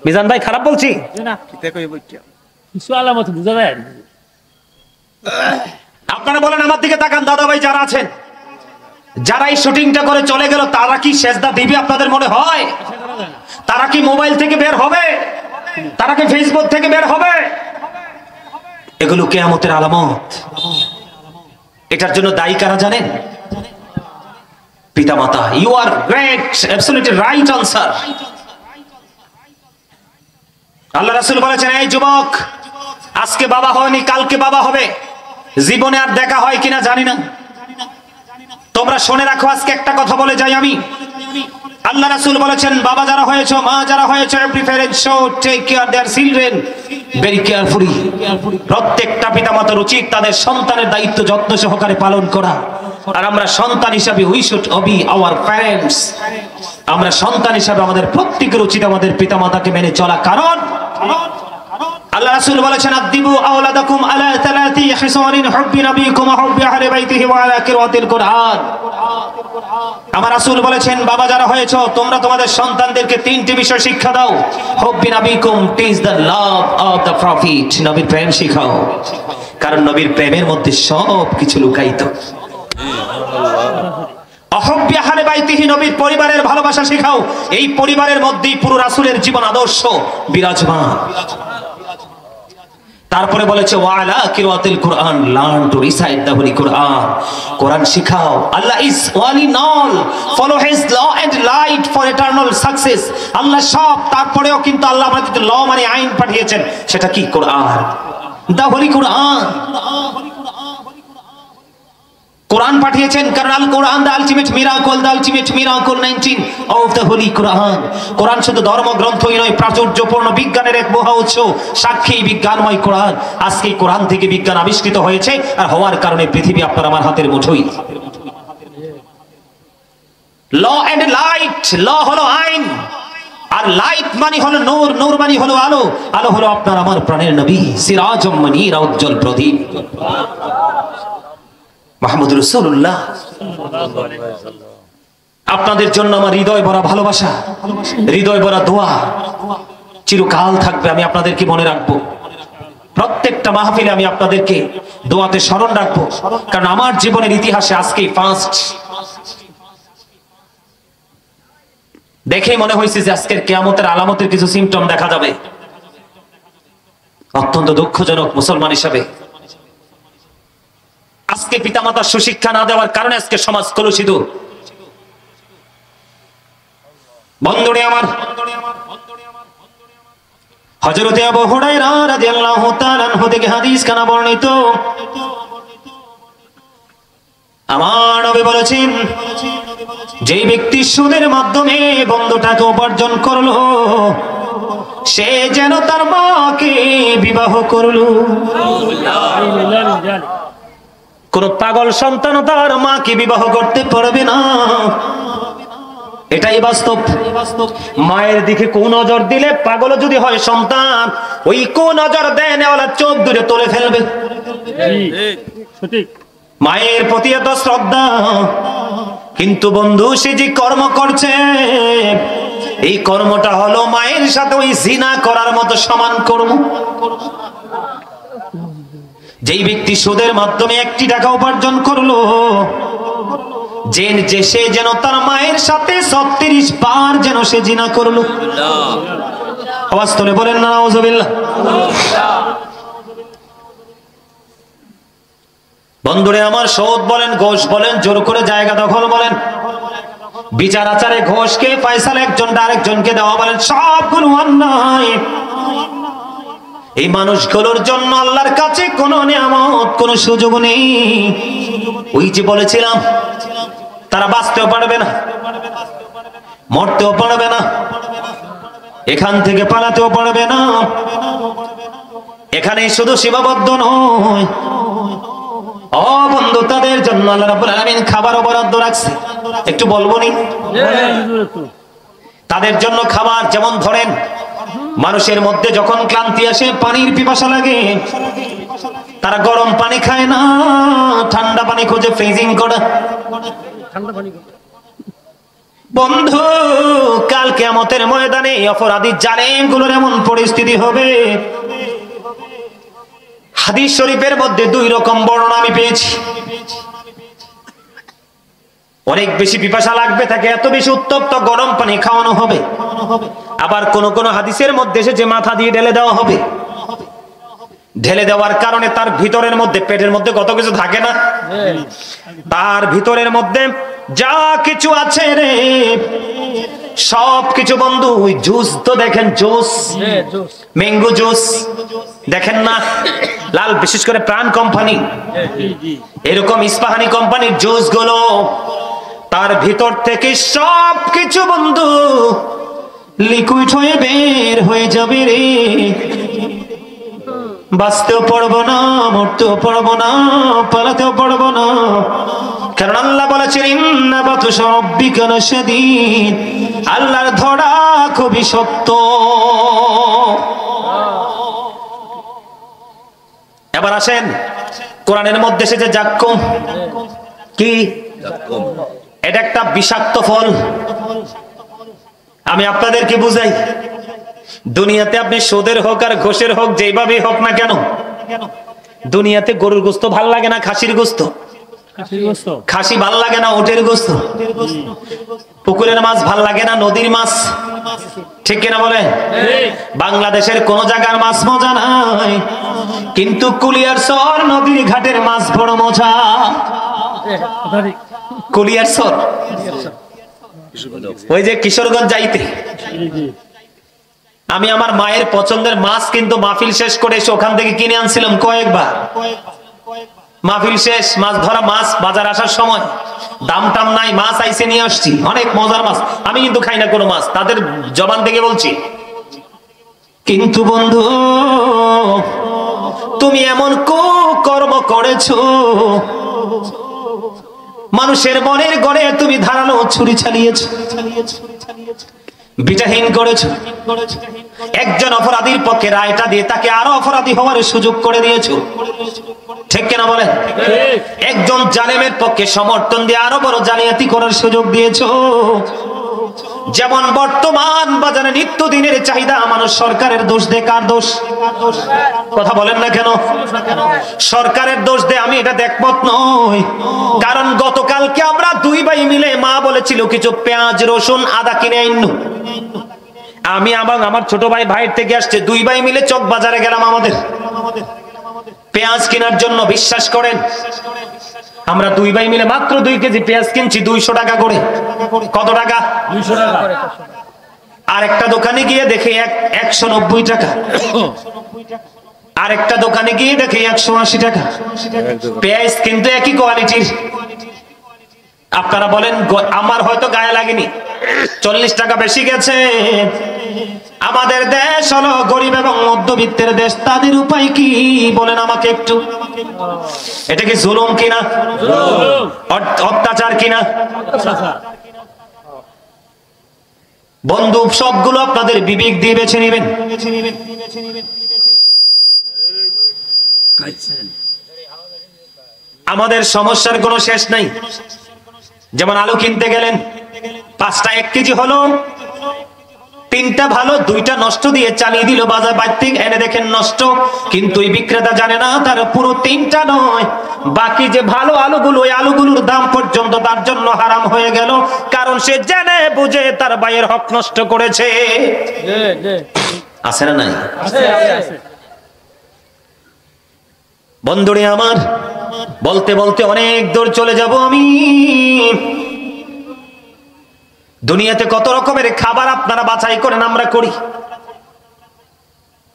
Speaker 1: মিজান ভাই খারাপ বলছি? আপনারা বলেন, আমার দিকে তাকান দাদা ভাই যারা আছেন, যারা এই শুটিংটা করে চলে গেল, তারা কি সেজদা দিবে আপনাদের মনে হয়? তারা কি মোবাইল থেকে বের হবে? তারা কি ফেসবুক থেকে বের হবে? এগুলো কিয়ামতের আলামত। এটার জন্য দায়ী কারা জানেন? পিতামাতা। You are great, absolutely right answer. আল্লাহ রাসূল বলেছেন, এই যুবক, আজকে বাবা হয়নি, কালকে বাবা হবে, জীবনে আর দেখা হয় কিনা জানি না। তোমরা শুনে রাখো, আজকে একটা কথা বলে যাই আমি। আল্লাহ রাসূল বলেছেন, বাবা যারা হয়েছে, মা যারা হয়েছে, every parent should take care their children very carefully. প্রত্যেকটা পিতামাতার উচিত তাদের সন্তানের দায়িত্ব যত্ন সহকারে পালন করা। আর আমরা সন্তান হিসাবে we should Obi our parents. আমরা সন্তান হিসাবে আমাদের প্রত্যেকের উচিত আমাদের পিতামাতাকে মেনে চলা, কারণ আল্লাহ রাসূল বলেছেন, আদিবু আওলাদাকুম আলা তালাতি হিসারিন হুব্বি নবিকুম ওয়া হুব্বি আহলি বাইতিহি ওয়া আলা কিরাতিল কুরআন। আমার রাসূল বলেছেন, বাবা যারা হয়েছে, তোমরা তোমাদের সন্তানদেরকে তিনটি বিষয় শিক্ষা দাও। হুব্বি নবিকুম, teach the love of the prophet, নবীর প্রেম শিখাও, কারণ নবীর প্রেমের মধ্যে সব কিছু লুকায়িত। অহুব্বি আহলি বাইতিহি, নবীর পরিবারের ভালোবাসা শিখাও, এই পরিবারের মধ্যেই পুরো রাসূলের জীবন আদর্শ বিরাজমান। তারপরে বলেছে, ওয়ালা কিরাতিল কুরআন, learn to recite the holy Quran, কোরআন শিখাও। Allah is one in all, follow his law and light for eternal success. আল্লাহ সব, তারপরেও কিন্তু আল্লাহ আমাদের ল মানে আইন পাঠিয়েছেন, সেটা কি? কোরআন, দ্য হোলি কুরআন। কোরআন পাঠিয়েছেন কারণ আল কোরআন the ultimate miracle, the ultimate miracle 19 of the holy Quran. কোরআন শুধু ধর্মগ্রন্থই নয়, প্রাচুর্যপূর্ণ বিজ্ঞানের এক মহা উৎস, সাক্ষী বিজ্ঞানময় কোরআন। আজকে কোরআন থেকে বিজ্ঞান আবিষ্কৃত হয়েছে, আর হওয়ার কারণে পৃথিবী আপনার আমার হাতের মুঠোই। ল এন্ড লাইট, ল হলো আইন, আর লাইট মানে হলো নূর, নূর মানে হলো আলো, আলো হলো আপনার আমার প্রাণের নবী, সিরাজুম মুনীরা, উজ্জ্বল প্রদীপ মুহাম্মদ রাসূলুল্লাহ। আপনাদের জন্য আমার হৃদয় ভরা ভালোবাসা, হৃদয় ভরা দোয়া চিরকাল থাকবে। আমি আপনাদেরকে মনে রাখবো, প্রত্যেকটা মাহফিলে আমি আপনাদেরকে দোয়াতে স্মরণ রাখবো, কারণ আমার জীবনের ইতিহাসে আজকেই ফার্স্ট। দেখেই মনে হয়েছে যে আজকের কিয়ামতের আলামতের কিছু সিম্পটম দেখা যাবে। অত্যন্ত দুঃখজনক মুসলমান হিসাবে আজকে পিতামাতার সুশিক্ষা না দেওয়ার কারণে আজকে সমাজ কলুষিত। বন্ধুরে আমার, হযরত আবু হুরায়রা রাদিয়াল্লাহু তাআলা আনহু থেকে হাদিস খানা বর্ণিত, আমার নবী বলেছেন, যেই ব্যক্তি সুদের মাধ্যমে বন্ধুটাকে উপার্জন করলো, সে যেন তার মাকে বিবাহ করলো। কোন পাগল সন্তান তার মাকে বিবাহ করতে পারবে না, এটাই বাস্তব। মায়ের দিকে কোন নজর দিলে, পাগল যদি হয় সন্তান, ওই কোন নজর দেয় নেওয়ালা চোখ দূরে তুলে ফেলবে। মায়ের প্রতি এত শ্রদ্ধা, কিন্তু বন্ধু সে যে কর্ম করছে, এই কর্মটা হলো মায়ের সাথে ওই জিনা করার মতো সমান কর্ম। যেই ব্যক্তি সুদের মাধ্যমে 1 টাকা উপার্জন করলো, যে সে যেন তার মায়ের সাথে 36 বার যেন সে জিনা করলো। আওয়াজ তুলে বলেন না নাউজুবিল্লাহ। বন্ধুরে আমার, সুদ বলেন, ঘোষ বলেন, জোর করে জায়গা দখল বলেন, বিচার আচারে ঘোষকে ফয়সালা একজন আরেকজনকে দেওয়া বলেন, সবগুলো অন্যায়। এই মানুষগুলোর জন্য আল্লাহর কাছে কোনো নিয়ামত, কোনো সুযোগ নেই। ওই যে বলেছিলাম, তারা বাঁচতেও পারবে না, মরতেও পারবে না, এখান থেকে পালাতেও পারবে না। এখানে শুধু সীমাবদ্ধ নয়, ও বন্ধু, তাদের জন্য আল্লাহ রাব্বুল আলামিন খাবারও বরাদ্দ রাখছে। একটু বলবো নি? তাদের জন্য খাবার, যেমন ধরেন মানুষের মধ্যে যখন ক্লান্তি আসে, পানির পিপাসা লাগে, তারা গরম পানি খায় না, ঠান্ডা পানি খোঁজে, ফ্রিজিং করা। বন্ধু, কাল কিয়ামতের ময়দানে অপরাধী জালেমগুলোর এমন পরিস্থিতি হবে। হাদিস শরীফের মধ্যে 2 রকম বর্ণনা আমি পেয়েছি। অনেক বেশি পিপাসা লাগবে তাকে, এত বেশি উত্তপ্ত গরম পানি খাওয়ানো হবে। আবার কোন কোন হাদিসের মধ্যে এসেছে মাথা দিয়ে ঢেলে দেওয়া হবে। ঢেলে দেওয়ার কারণে তার ভিতরের মধ্যে, পেটের মধ্যে কত কিছু থাকে না, তার ভিতরের মধ্যে যা কিছু আছে রে সব কিছু বন্ধু, ওই জুস তো দেখেন, জুস, ম্যাঙ্গো জুস দেখেন না, লাল, বিশেষ করে প্রাণ কোম্পানি, এরকম ইস্পাহানি কোম্পানির জুস গুলো, তার ভিতর থেকে সব কিছু বন্ধু লিকুইড হয়ে বের হয়ে যাবে রে। বাঁচতেও পারবো না, মরতেও পারবো না, পালাতেও পারবো না, কারণ আল্লাহ বলেছেন ইন্না বাতশা রাব্বিকা লাশাদীদ, আল্লাহর ধরা খুবই শক্ত। এবার আসেন, কোরআনের মধ্যে এসেছে জাক্কুম। কি? এটা একটা বিষাক্ত ফল। আমি আপনাদেরকে বুঝাই, দুনিয়াতে আপনি সুদের হোক আর ঘোষের হোক, যেভাবে হোক না কেন, দুনিয়াতে গরুর গোস্ত ভাল লাগে না, খাসির গোস্ত, খাসি ভাল লাগে না, উটের গোস্ত, পুকুরের মাছ ভাল লাগে না, নদীর মাছ, ঠিক কিনা বলে? বাংলাদেশের কোন জায়গার মাছ মজা নাই, কিন্তু কুলিয়ারচর নদীর ঘাটের মাছ বড় মজা। কুলিয়ারচর, ওই যে কিশোরগঞ্জ যাইতে, আমি আমার মায়ের পছন্দের মাছ কিন্তু মাহফিল শেষ করে এসে ওখান থেকে কিনে আনছিলাম কয়েকবার। মাহফিল শেষ, মাছ ধরা, মাছ বাজার আসার সময় দাম টাম নাই, মাছ আইসে নিয়ে আসছি, অনেক মজার মাছ। আমি কিন্তু খাই না কোনো মাছ, তাদের জবান থেকে বলছি। কিন্তু বন্ধু, তুমি এমন কুকর্ম করেছো, মানুষের মনের গড়ে তুমি ধারালো ছুরি চালিয়েছো, বিটাহীন করেছো। একজন অপরাধীর পক্ষে রায়টা দিয়ে তাকে আরো অপরাধী হওয়ার সুযোগ করে দিয়েছো, ঠিক কিনা বলেন? একজন জালেমের পক্ষে সমর্থন দিয়ে আরো বড় জালিয়াতি করার সুযোগ দিয়েছো। যেমন বর্তমান বাজারে নিত্যদিনের চাহিদা মানুষ, সরকারের দোষ দেয়। কার দোষ? কথা বলেন না কেন? সরকারের দোষ দেয়। আমি এটা একমত নই, কারণ গতকালকে আমরা 2 ভাই মিলে, মা বলেছিল কিছু পেঁয়াজ, রসুন, আদা কিনে আইনু। আমি আমার ছোট ভাই ভাইয়ের থেকে আসছে, 2 ভাই মিলে চক বাজারে গেলাম আমাদের পেঁয়াজ কেনার জন্য। বিশ্বাস করেন, আমরা 2 ভাই মিলে মাত্র 2 কেজি পেঁয়াজ কিনছি 200 টাকা করে। কত টাকা? 200 টাকা। আর একটা দোকানে গিয়ে দেখে 190 টাকা, আর একটা দোকানে গিয়ে দেখে 180 টাকা। পেঁয়াজ কিন্তু একই কোয়ালিটির। আপনারা বলেন, আমার হয়তো গায়ে লাগেনি, 40 টাকা বেশি গেছে। আমাদের দেশ হলো গরিব এবং মধ্যবিত্তের দেশ, তাদের উপায় কি বলেন আমাকে একটু? এটা কি জুলুম কিনা? অত্যাচার কিনা? বন্ধু, সবগুলো আপনাদের বিবেক দিয়ে বেছে নেবেন। আমাদের সমস্যার কোনো শেষ নাই। যেমন আলু কিনতে গেলেন, 5টা 1 কেজি হলো, 3টা ভালো, 2টা নষ্ট দিয়ে চালিয়ে দিল বাজার বাইতে, এনে দেখেন নষ্ট। কিন্তু এই বিক্রেতা জানে না তার পুরো 3টা নয়, বাকি যে ভালো আলুগুলো, ওই আলুগুলোর দাম পর্যন্ত তার জন্য হারাম হয়ে গেল, কারণ সে জেনে বুঝে তার ভাইয়ের হক নষ্ট করেছে। আছে না নাই? বন্ধুরে আমার, বলতে বলতে অনেক দূর চলে যাব আমি। দুনিয়াতে কত রকমের খাবার আপনারা বাছাই করেন, আমরা করি।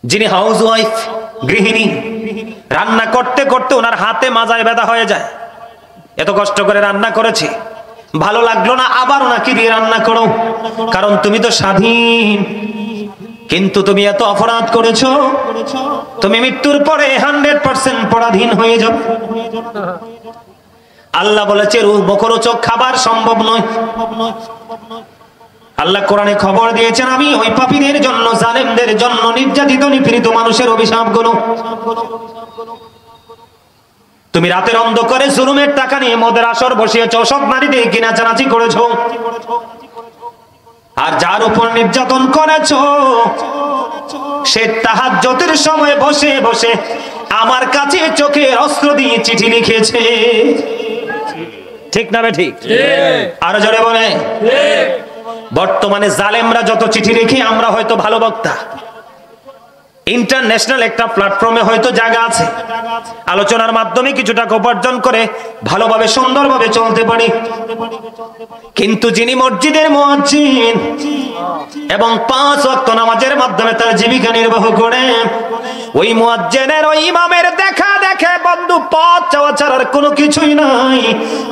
Speaker 1: যিনি হাউস ওয়াইফ, গৃহিণী, রান্না করতে করতে ওনার হাতে মাজায় ব্যথা হয়ে যায়। এত কষ্ট করে রান্না করেছে, ভালো লাগলো না, আবার ওনাকে দিয়ে রান্না করো, কারণ তুমি তো স্বাধীন। কিন্তু তুমি এত অপরাধ করেছো, তুমি মৃত্যুর পরে 100% পরাধীন হয়ে যাবে। আল্লাহ বলেছে মুখরোচক খাবার সম্ভব নয়। আল্লাহ কোরআনে খবর দিয়েছেন, আমি ওই পাপীদের জন্য, জালেমদের জন্য, নির্যাতিত নিপীড়িত মানুষের অভিশাপগুলো। তুমি রাতের অন্ধকারে জুলুমের টাকা নিয়ে মদের আসর বসিয়েছ, সব নারীদের কিনাচানাচি করেছো, আর যার উপর নির্যাতন করেছো সে তাহাজ্জুদের সময় বসে বসে আমার কাছে চোখের অস্ত্র দিয়ে চিঠি লিখেছে। ঠিক না ঠিক? আরো জোরে বলে। বর্তমানে জালেমরা যত চিঠি লিখে, আমরা হয়তো ভালো বক্তা, ইন্টারন্যাশনাল একটা প্ল্যাটফর্মে হয়তো জায়গা আছে, আলোচনার মাধ্যমে কিছু টাকা উপার্জন করে ভালোভাবে সুন্দরভাবে চলতে পারি, কিন্তু যিনি মসজিদের মুয়াজ্জিন এবং 5 ওয়াক্ত নামাজের মাধ্যমে তার জীবিকা নির্বাহ করে, ওই মুয়াজ্জিনের ওই ইমামের দেখা দেখে বন্ধু পথ চাওয়া ছাড়ার কোনো কিছুই নাই।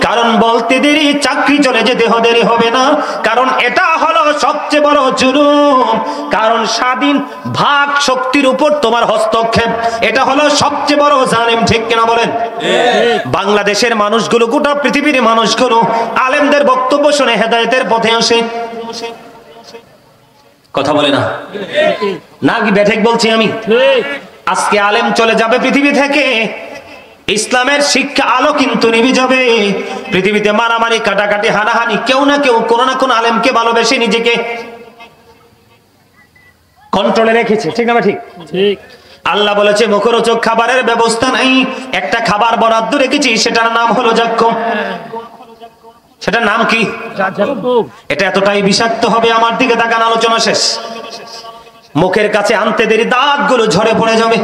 Speaker 1: কারণ বলতে দেরি চাকরি চলে যেতে দেরি হবে না, কারণ এটা হলো সবচেয়ে বড় জুলুম। কারণ স্বাধীন ভাগ শক্তির উপর তোমার হস্তক্ষেপ, এটা হলো সবচেয়ে বড় জালিম। ঠিক কিনা বলেন? বাংলাদেশের মানুষগুলো, গোটা পৃথিবীর মানুষগুলো আলেমদের বক্তব্য শুনে হেদায়েতের পথে আসে। কথা বলে না নাকি বেঠিক বলছি আমি? আজকে আলেম চলে যাবে পৃথিবী থেকে, ইসলামের শিক্ষা আলো কিন্তু নিভে যাবে। পৃথিবীতে মারামারি, কাটাকাটি, হানাহানি, কেউ না কেউ কোনো না কোনো আলেমকে ভালোবেসে নিজেকে কন্ট্রোলে রেখেছে। ঠিক না ঠিক? আল্লাহ বলেছে মুখরোচক খাবারের ব্যবস্থা নাই, একটা খাবার বরাদ্দ রেখেছি, সেটার নাম হলো যাক্কুম। সেটার নাম কি? এটা এতটাই বিষাক্ত হবে, আমার দিকে তাকান, আলোচনা শেষ। মুখের কাছে আনতে দেরি দাঁতগুলো ঝরে পড়ে যাবে,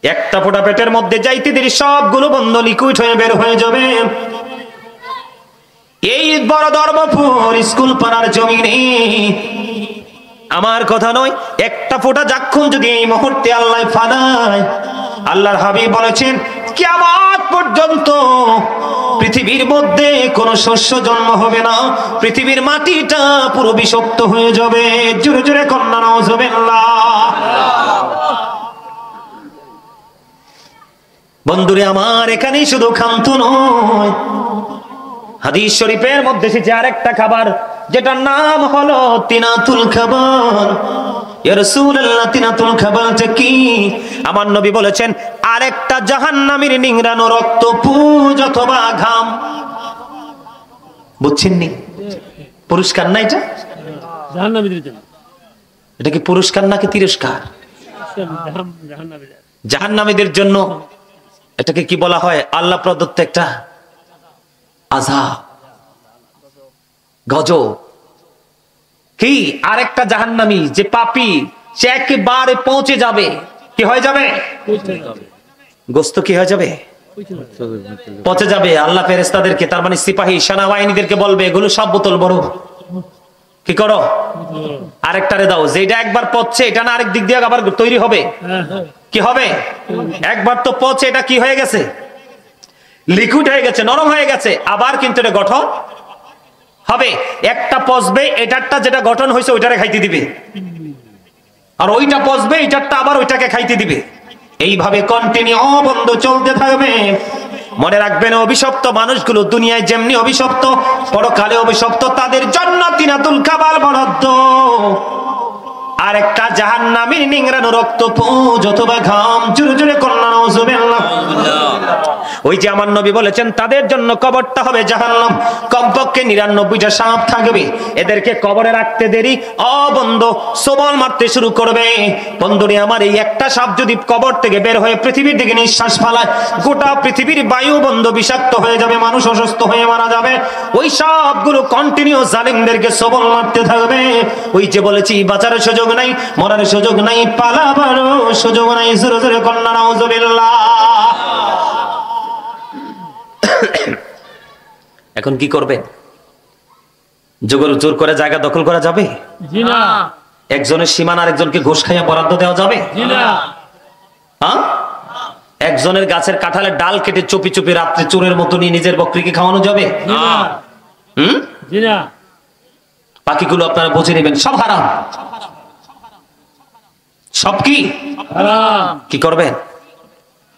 Speaker 1: একটা ফোঁটা পেটের মধ্যে যাইতে দেরি সবগুলো বন্ধ লিকুইড হয়ে বের হয়ে যাবে। এই বড় ধর্মপুর স্কুল পাড়ার জমিনে আমার কথা নয়, একটা ফোঁটা যাক্ষুম যদি এই মুহূর্তে আল্লাহ ফানায়, আল্লাহর হাবিব বলেছেন কিয়ামত পর্যন্ত পৃথিবীর মধ্যে কোনো শস্য জন্ম হবে না, পৃথিবীর মাটিটা পুরো বিষাক্ত হয়ে যাবে। জোরে জোরে কন্যা নাউজুবিল্লাহ। বন্ধুরে আমার, এখানেই শুধু খান্ত নয়, হাদিস শরীফের মধ্যে এসেছে আরেকটা খাবার, যেটার নাম হলো তিনাতুল খাবার। ইয়া রাসূলুল্লাহ, তিনাতুল খাবারটা কি? আমার নবী বলেছেন আরেকটা জাহান্নামীর নিংড়ানো রক্ত, পুজ অথবা ঘাম। বুঝছেন নি? পুরস্কার না এটা?
Speaker 2: জাহান্নামীদের জন্য।
Speaker 1: এটা কি পুরস্কার নাকি তিরস্কার? জাহান্নামীদের জন্য। এটাকে কি বলা হয়? আল্লাহ প্রদত্ত একটা আযাব, গজব। কি? আরেকটা জাহান্নামী যে পাপী, সে একেবারে পৌঁছে যাবে। কি হয়ে যাবে? গোস্ত কি হয়ে যাবে? পচে যাবে। আল্লাহ ফেরেশতাদেরকে, তার মানে সিপাহী সেনাবাহিনীদেরকে বলবে এগুলো সব বোতল বড়, কি করো আরেকটারে দাও। যেটা একবার পচছে, এটা না আরেক দিক দিয়ে আবার তৈরি হবে। কি হবে? একবার তো পচে এটা কি হয়ে গেছে? লিকুইড হয়ে গেছে, নরম হয়ে গেছে, আবার কিন্তু এটা গঠন হবে। একটা পচবে, এটারটা যেটা গঠন হয়েছে ওইটারে খাইতে দিবে, আর ওইটা পচবে, এটারটা আবার ওইটাকে খাইতে দিবে। এইভাবে কন্টিনিউ বন্ধ চলতে থাকবে। মনে রাখবেন, অভিশপ্ত মানুষগুলো দুনিয়ায় যেমনি অভিশপ্ত, পরকালে অভিশপ্ত। তাদের জন্য তিনাতুল খাবার বরাদ্দ। আর একটা জাহান্নামীর নিংড়ানো রক্ত, পুজ অথবা ঘাম। জোরে জোরে কন্যা নাউজুবিল্লাহ। ওই যে আমার নবী বলেছেন তাদের জন্য কবরটা হবে জাহান্নাম। কমপক্ষে 99টা সাপ থাকবে, এদেরকে কবরে রাখতে দেরি অবন্ধ সবল মারতে শুরু করবে। বন্ধুরে আমার, এই একটা সাপ যদি কবর থেকে বের হয়ে পৃথিবীর দিকে নিঃশ্বাস ফেলায়, গোটা পৃথিবীর বায়ু বন্ধ বিষাক্ত হয়ে যাবে, মানুষ অসুস্থ হয়ে মারা যাবে। ওই সবগুলো কন্টিনিউ জালিমদেরকে সবল মারতে থাকবে। ওই যে বলেছি, বাঁচার সুযোগ নাই, মরার সুযোগ নাই, পালাবারও সুযোগ নাই। জোরে জোরে কন্যা নাউজুবিল্লাহ। এখন কি করবে? জোর করে জায়গা দখল করা যাবে?
Speaker 2: জি না।
Speaker 1: একজনের সীমানা আরেকজনকে ঘুষ খাইয়া বরাদ্দ দেওয়া যাবে?
Speaker 2: জি না।
Speaker 1: হ্যাঁ? একজনের গাছের কাঁঠালের ডাল কেটে চুপি চুপি রাত্রে চোরের মতো নিয়ে নিজের বকরিকে খাওয়ানো যাবে?
Speaker 2: জি না। জি না।
Speaker 1: বাকিগুলো আপনারা বুঝে নেবেন, সব হারাম। সব কি
Speaker 2: হারাম।
Speaker 1: কি করবেন?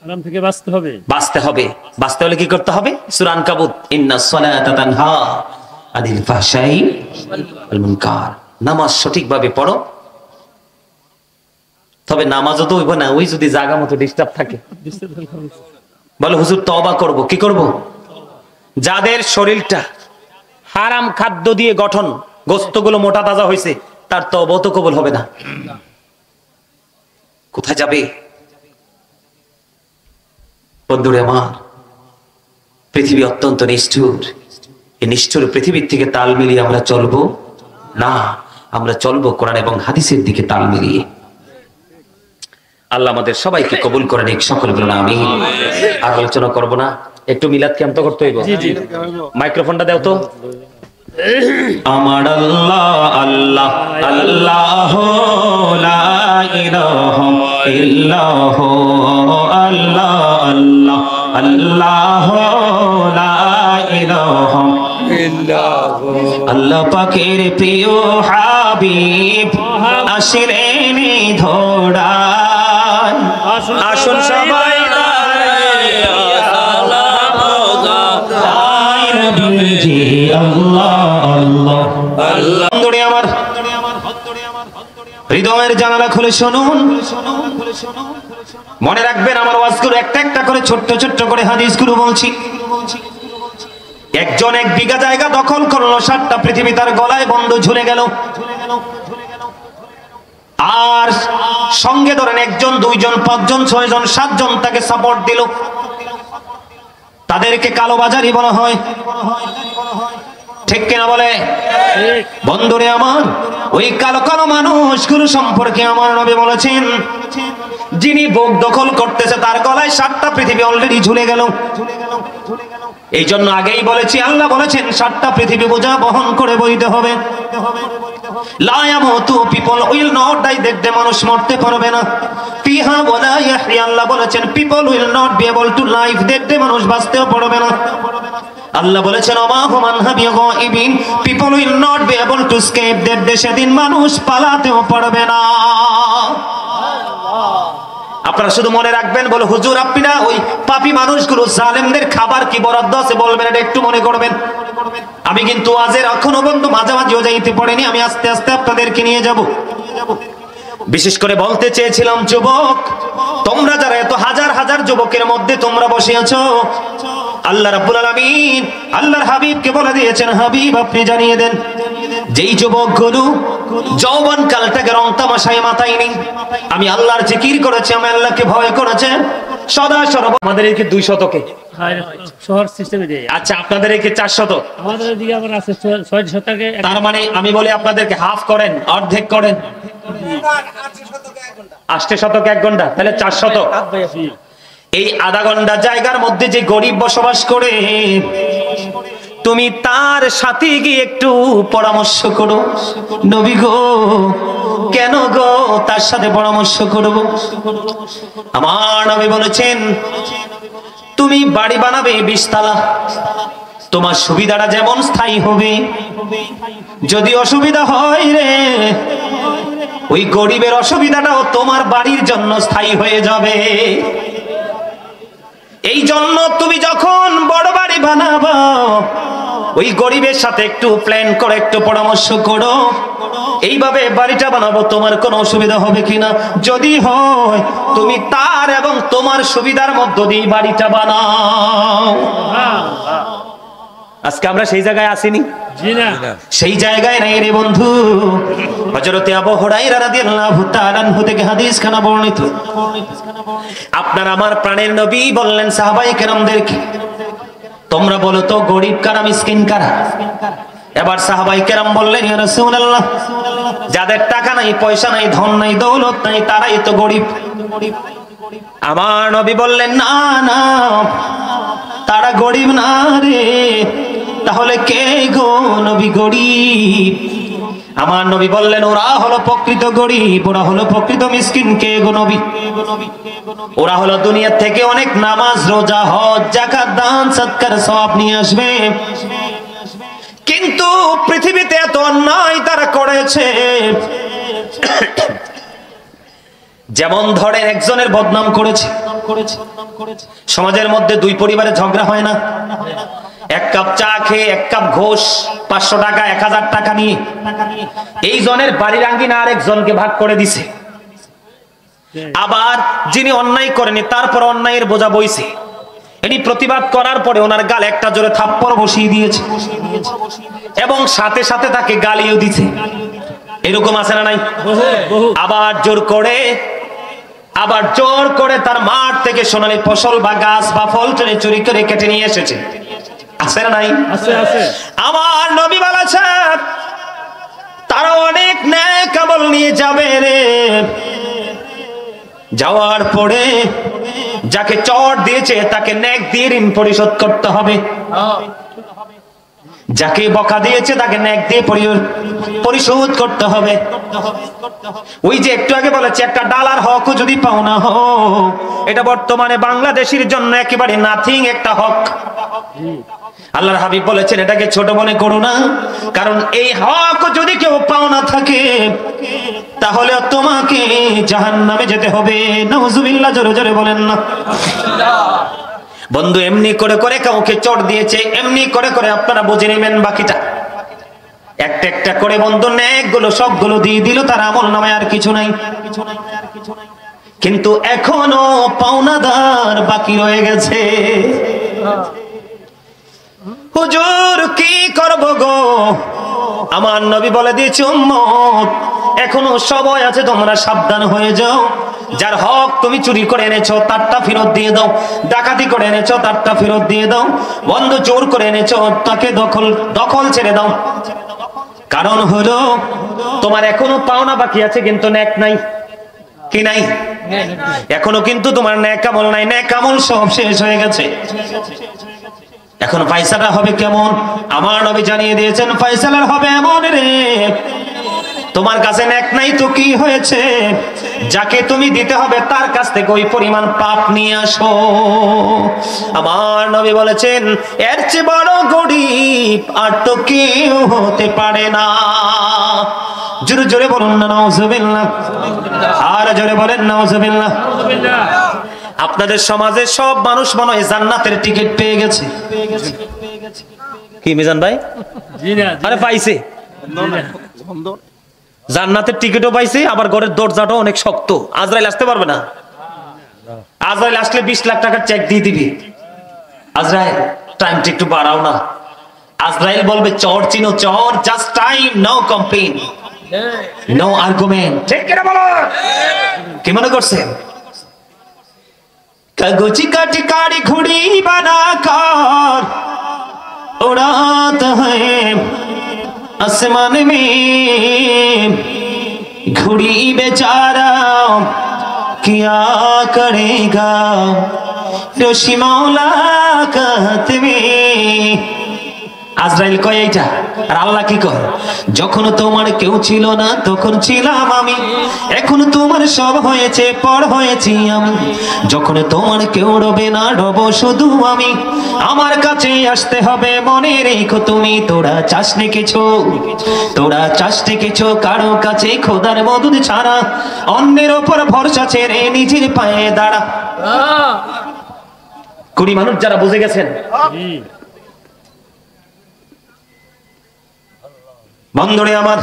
Speaker 2: হারাম থেকে বাঁচতে হবে।
Speaker 1: বাঁচতে হবে। বাঁচতে হলে কি করতে হবে? সূরা আনকাবুত, ইন্নাস সালাতা তানহা আনিল ফাহশাই ওয়াল মুনকার। নামাজ সঠিকভাবে পড়ো, তবে নামাজও তো হইব না ওই যদি জায়গা মতো ডিস্টার্ব থাকে। বলে হুজুর তওবা করব, কি করব? যাদের শরীরটা হারাম খাদ্য দিয়ে গঠন, গোস্তগুলো মোটা তাজা হয়েছে, তার তওবা তো কবুল হবে না। কোথায় যাবে বন্ধুরে আমার? পৃথিবী অত্যন্ত নিষ্ঠুর। এই নিষ্ঠুর পৃথিবীর থেকে তাল মিলিয়ে আমরা চলবো না, আমরা চলবো কোরআন এবং হাদিসের দিকে তাল মিলিয়ে। আল্লাহ আমাদের সবাইকে কবুল করে নিক, সকল বলুন আমিন। আর আলোচনা করবো না, একটু মিলাদ ক্যাম্প তো করতে হইব। মাইক্রোফোনটা দাও তো। আমার আল্লাহ আল্লাহ আল্লাহ লা ইলাহা ইল্লাহ আল্লাহ আল্লাহ আল্লাহ লা ইলাহা ইল্লাহ। আল্লাহ পাকের প্রিয় হাবিব আসলেন ধরায়, আসুন সবাই আমার হৃদয়ের জানালা খুলে শুনুন, মনে রাখবেন আমার ওয়াজগুলো একটা একটা করে ছোট্ট ছোট্ট করে হাদিসগুলো বলছি। একজন 1 বিঘা জায়গা দখল করলো, 7টা পৃথিবী তার গলায় বন্ধ ঝুলে গেল। আর সঙ্গে ধরেন 1 জন 2 জন 5 জন 6 জন 7 জন তাকে সাপোর্ট দিল। তাদেরকে কালোবাজারি বলা হয়, ঠিক কিনা বলে? বন্ধুরে আমার, ওই কালো কালো মানুষগুলো সম্পর্কে আমার নবী বলেছেন, যিনি বুক দখল করতেছে তার গলায় 7টা পৃথিবী অলরেডি ঝুলে গেল। এই জন্য আগেই বলেছি, আল্লাহ বলেছেন 7টা পৃথিবী বোঝা বহন করে বইতে হবে। লা ইয়ামুতু, পিপল উইল নট ডাই, দেখতে মানুষ মরতে পারবে না। ফিহা ওয়ালা ইয়াহইয়া, আল্লাহ বলেছেন people will not be able two live, দেখতে মানুষ বাঁচতেও পারবে না। আল্লাহ বলেছেন ওমা হুম আনহা বিগাইবিন, people will not be able to escape, দেখতে সেদিন মানুষ পালাতেও পারবে না। আপনারা শুধু মনে রাখবেন, বলে হুজুর আপনি না ওই পাপী মানুষগুলো জালেমদের খাবার কি বরাদ্দ আছে বলবেন, এটা একটু মনে করবেন। আমি কিন্তু আজের এখনো বন্ধু মাঝামাঝিও যাইতে পারিনি, আমি আস্তে আস্তে আপনাদেরকে নিয়ে যাব। বিশেষ করে বলতে চেয়েছিলাম, যুবক তোমরা যারা এত হাজার হাজার যুবকের মধ্যে তোমরা বসে আছো, আল্লাহ রাব্বুল আলামিন আল্লাহর হাবিবকে বলে দিয়েছেন, হাবিব আপনি জানিয়ে দেন, যেই যুবকগুলো যৌবন কালটাকে রং তামাশায় মাথায় নেই, আমি আল্লাহর জিকির করেছি, আমি আল্লাহকে ভয় করেছে সদা সর্ব। আমাদের এদিকে 200কে
Speaker 2: শহর সিস্টেমে দেয়।
Speaker 1: আচ্ছা, আপনাদের এদিকে 400,
Speaker 2: আমাদের এদিকে আবার আছে 600
Speaker 1: তার মানে আমি বলি আপনাদেরকে হাফ করেন, অর্ধেক করেন। 800 1 ঘন্টা, তাহলে 400। এই আধা ঘন্টা জায়গার মধ্যে যে গরিব বসবাস করে, তুমি তার সাথে গিয়ে একটু পরামর্শ করো। নবী গো, কেন গো তার সাথে পরামর্শ করব? আমার নবী বলেছেন, তুমি বাড়ি বানাবে 20 তলা, তোমার সুবিধাটা যেমন স্থায়ী হবে, যদি অসুবিধা হয় রে, ওই গরিবের অসুবিধাটাও তোমার বাড়ির জন্য স্থায়ী হয়ে যাবে। এই জন্য তুমি যখন বড় বাড়ি বানাবো, ওই গরিবের সাথে একটু প্ল্যান করে একটু পরামর্শ করো, এইভাবে বাড়িটা বানাবো, তোমার কোনো অসুবিধা হবে কিনা, যদি হয় তুমি তার এবং তোমার সুবিধার মধ্য দিয়ে বাড়িটা বানাও। আজকে আমরা সেই জায়গায় আসিনি, সেই জায়গায় নাই রে বন্ধু। হযরতে আবু হুরায়রা রাদিয়াল্লাহু তাআলা আনহু থেকে হাদিস খানা বর্ণিত, আপনার আমার প্রাণের নবী বললেন সাহাবায়ে কেরামদেরকে, তোমরা বলো তো গরিব কারা, মিসকিন কারা? এবার সাহাবায়ে কেরাম বললেন, ইয়া রাসূলুল্লাহ, যাদের টাকা নাই, পয়সা নাই, ধন নাই, দৌলত নাই, তারাই তো গরিব। আমার নবী বললেন, না না, তারা গরিব না রে। তাহলে কে গো নবী গরিব? আমার নবী বললেন, ওরা হলো প্রকৃত গরিব, ওরা হলো প্রকৃত মিসকিন। কে গো নবী? ওরা হলো দুনিয়া থেকে অনেক নামাজ, রোজা, হজ, যাকাত, দান, সদকার সওয়াব নিয়ে আসবে, কিন্তু পৃথিবীতে এত অন্যায় তারা করেছে। যেমন ধরেন একজনের বদনাম করেছে, সমাজের মধ্যে 2 পরিবারে ঝগড়া হয় না, এক কাপ চা খেয়ে এক কাপ ঘোষ 500 টাকা 1000 টাকা নিয়ে এই জনের বাড়ির আঙ্গিনা আরেকজনকে ভাগ করে দিছে। আবার যিনি অন্যায় করেনি তারপর অন্যায়ের বোঝা বইছে, এটি প্রতিবাদ করার পরে ওনার গালে একটা জোরে থাপ্পড় বসিয়ে দিয়েছে এবং সাথে সাথে তাকে গালিও দিছে। এরকম আছে না নাই? আবার জোর করে তার মাঠ থেকে সোনালী ফসল বা গাছ বা ফল টেনে চুরি করে কেটে নিয়ে এসেছে। আছে না নাই? আমার নবী বলেছেন তারা অনেক নেক আমল নিয়ে যাবে রে, যাওয়ার পরে যাকে চট দিয়েছে তাকে নেক দিয়ে ঋণ পরিশোধ করতে হবে, যাকে বকা দিয়েছে তাকে নেক দিয়ে পরিশোধ করতে হবে। ওই যে একটু আগে বলেছে একটা ডালার হক যদি পাও না হো, এটা বর্তমানে বাংলাদেশের জন্য একেবারে নাথিং একটা হক। আল্লাহর হাবিব বলেছেন এটাকে ছোট মনে করো না, কারণ এই হক যদি কেউ পাও না থাকে তাহলে তোমাকে জাহান্নামে যেতে হবে। নাউজুবিল্লাহ, জোরে জোরে বলেন না। বন্ধু এমনি করে করে কাউকে চট দিয়েছে, এমনি করে করে আপনারা বুঝে নেবেন বাকিটা। একটা একটা করে বন্ধু নেকগুলো সবগুলো দিয়ে দিল, তার আমল নামায় আর কিছু নাই। কিন্তু এখনো পাওনাদার বাকি রয়ে গেছে। হুজুর কি করব গো? আমার নবী বলে দিয়েছে উম্মত এখনো সময় আছে, তোমরা সাবধান হয়ে যাও। যার হক তুমি চুরি করে এনেছো তারটা ফেরত দিয়ে দাও, ডাকাতি করে এনেছো তারটা ফেরত দিয়ে দাও, বন্ধু জোর করে এনেছো তাকে দখল ছেড়ে দাও। কারণ হলো তোমার এখনো পাওনা বাকি আছে কিন্তু নেক নাই। কি নাই? এখনো কিন্তু তোমার নেক আমল নাই, নেক আমল সব শেষ হয়ে গেছে। এখন ফয়সালা হবে কেমন? আমার নবী জানিয়ে দিয়েছেন ফয়সালা হবে এমন রে, তোমার কাছে নেক নাই তো কি হয়েছে, যাকে তুমি দিতে হবে তার কাছ থেকে ওই পরিমাণ পাপ নিয়ে আসো। আমার নবী বলেছেন এর চেয়ে বড় গরিব আর তো কেউ হতে পারে না। জোরে জোরে বলুন না নাউজুবিল্লাহ, আর জোরে বলেন নাউজুবিল্লাহ। আপনাদের সমাজে সব মানুষ মনে হয় জান্নাতের টিকিট পেয়ে গেছে। কি মিজান ভাই? আরে পাইছে, জান্নাতের টিকিটও পাইছে, আবার ঘরের দরজাটাও অনেক শক্ত। আজরাইল আসতে পারবে না। আজরাইল আসলে 20 লাখ টাকার চেক দিয়ে দিবি। আজরাইল টাইমটা একটু বাড়াও না। আজরাইল বলবে চর চিনো চর, just time, no complain, no argument. ঠিক কিনা বলো? কি মনে করছেন? कागजी का टिकारी घुड़ी बनाकर उड़ाता है आसमान में, घुड़ी बेचारा क्या करेगा रोशी मौला कहते में। আজরাইল কয় এইটা, আর আল্লাহ কি কয় যখন তোমার কেউ ছিল না তখন ছিলাম আমি, এখন তোমার সব হয়েছে পর হয়েছি আমি, যখন তোমার কেউ রবে না রব শুধু আমি, আমার কাছে আসতে হবে মনে রেখো তুমি। তোরা চাসনি কিছু কারো কাছে খোদার মদদ ছাড়া, অন্যের ওপর ভরসা ছেড়ে নিজের পায়ে দাঁড়া। কুড়ি মানুষ যারা বুঝে গেছেন, বন্ধুরে আমার,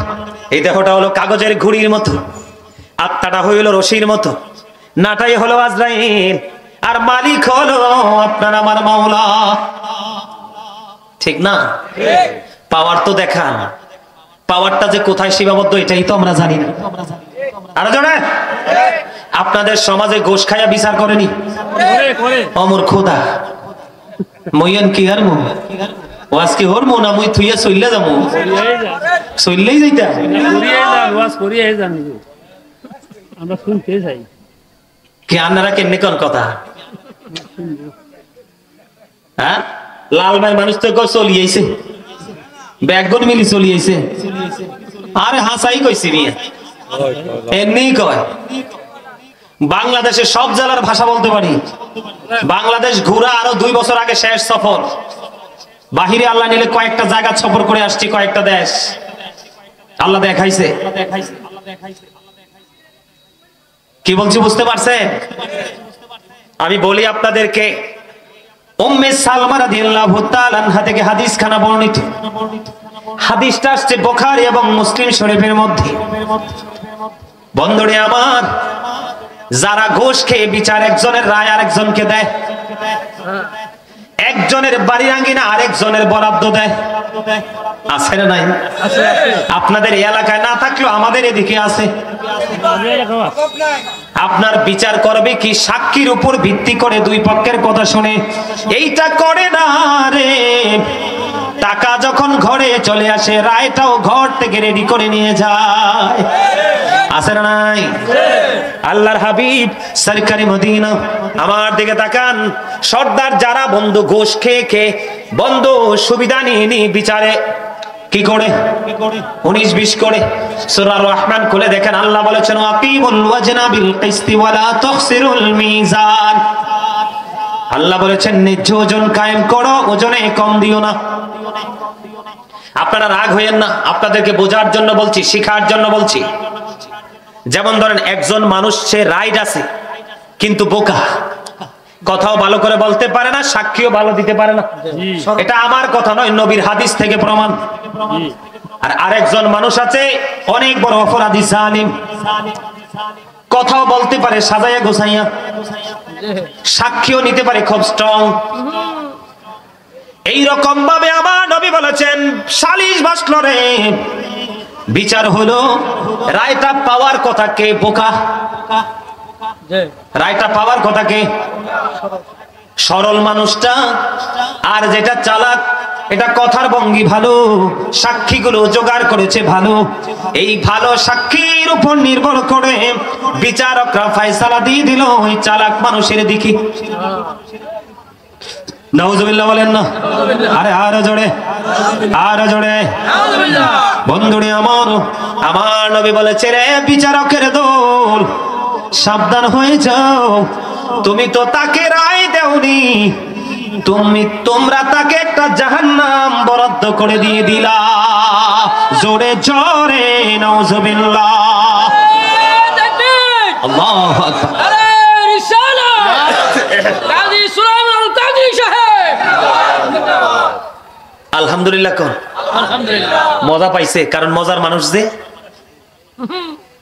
Speaker 1: এই দেহটা হলো কাগজের ঘুড়ির মতো, আত্মাটা হইল রশির মতো, নাটাই হলো আজরাইল, আর মালিক হলো আপনার আমার মাওলা। ঠিক না? পাওয়ার তো দেখান, পাওয়ারটা যে কোথায় সীমাবদ্ধ এটাই তো আমরা জানি না। আর জানে আপনাদের সমাজে ঘুষ খাইয়া বিচার করেনি অমর খোদা মইয়ান কি আর মু ওয়াজ কি হর মু না মুই থুইয়া চইল্লা যামু, চইল্লাই যাইতা
Speaker 2: ওয়াজ করিয়ে জানি আমরা শুনতে চাই।
Speaker 1: কি আপনারা কেমনি কোন কথা? হ্যাঁ, লাল ভাই মানুষ তো চলিয়েছে, ব্যাগন মিলি চলিয়েছে। আরে হাসাই কইছি মিয়া, এমনি কয়। বাংলাদেশের সব জেলার ভাষা বলতে পারি। বাংলাদেশ ঘুরা আরো 2 বছর আগে শেষ সফর। বাহিরে আল্লাহ নিলে কয়েকটা জায়গা সফর করে আসছি, কয়েকটা দেশ আল্লাহ দেখাইছে। কি বলছি বুঝতে পারছেন? আমি বলি আপনাদেরকে, উম্মে সালমা রাদিয়াল্লাহু তাআলা আনহা থেকে হাদিস খানা বর্ণিত। হাদিসটা আসছে বুখারী এবং মুসলিম শরীফের মধ্যে। বন্ধুরে আমার, যারা ঘুষ খেয়ে বিচার একজনের রায় আরেকজনকে দেয়, একজনের বাড়ির আঙ্গিনা আরেকজনের বরাদ্দ দেয়, আছে না নাই? আপনাদের এই এলাকায় না থাকলেও আমাদের এদিকে আছে। আপনার বিচার করবে কি সাক্ষীর উপর ভিত্তি করে দুই পক্ষের কথা শুনে? এইটা করে না রে। টাকা যখন ঘরে চলে আসে, রায়টাও ঘর থেকে রেডি করে নিয়ে যায়, আছে না নাই? আল্লাহর হাবিব সরকারি মদিনা আমার দিকে তাকান। সর্দার যারা বন্ধু ঘুষ খেয়ে খেয়ে বন্ধু সুবিধা নিয়ে বিচারে কি করে 19-20 করে সূরা রহমান খুলে দেখেন, আল্লাহ বলেছেন আকিমুল ওয়াজনা বিল কিসতি ওয়ালা তুখসিরুল মিজান। আল্লাহ বলেছেন ন্যায্য ওজন কায়েম করো, ওজনে কম দিও না। আপনারা রাগ হইেন না, আপনাদেরকে বোঝার জন্য বলছি, শিখার জন্য বলছি। যেমন ধরেন একজন মানুষ, সে রাইট আছে কিন্তু বোকা, কথাও ভালো করে বলতে পারে না, সাক্ষীও ভালো দিতে পারে না। এটা আমার কথা নয়, নবীর হাদিস থেকে প্রমাণ। আর আরেকজন মানুষ আছে অনেক বড় অপরাধী, জালিম, কথাও বলতে পারে সাজাইয়া গোছাইয়া, সাক্ষীও নিতে পারে খুব স্ট্রং। এই রকম ভাবে আমার নবী বলেছেন সালিশ বসলো রে, বিচার হলো, রায়টা পাওয়ার কথা কে? বোকা। রায়টা পাওয়ার কথা কে? সরল মানুষটা। আর যেটা চালাক, এটা কথার ভঙ্গি ভালো, সাক্ষীগুলো জোগাড় করেছে ভালো। এই ভালো সাক্ষীর উপর নির্ভর করে বিচারকরা ফয়সালা দিয়ে দিল ওই চালাক মানুষের দিকে। নাউজুবিল্লাহ বলেন না? আরে আরো জোরে, আরো জোরে। বন্ধুরে আমার নবী বলেছে রে বিচারকের দল, সাবধান হয়ে যাও, তুমি তো তাকে রায় দেওনি, তোমরা তাকে একটা জাহান্নাম বরাদ্দ করে দিয়ে দিলা। জোরে জোরে নাউজুবিল্লাহ, আল্লাহু আকবার। আলহামদুলিল্লাহ কোন মজা পাইছে, কারণ মজার মানুষ যে।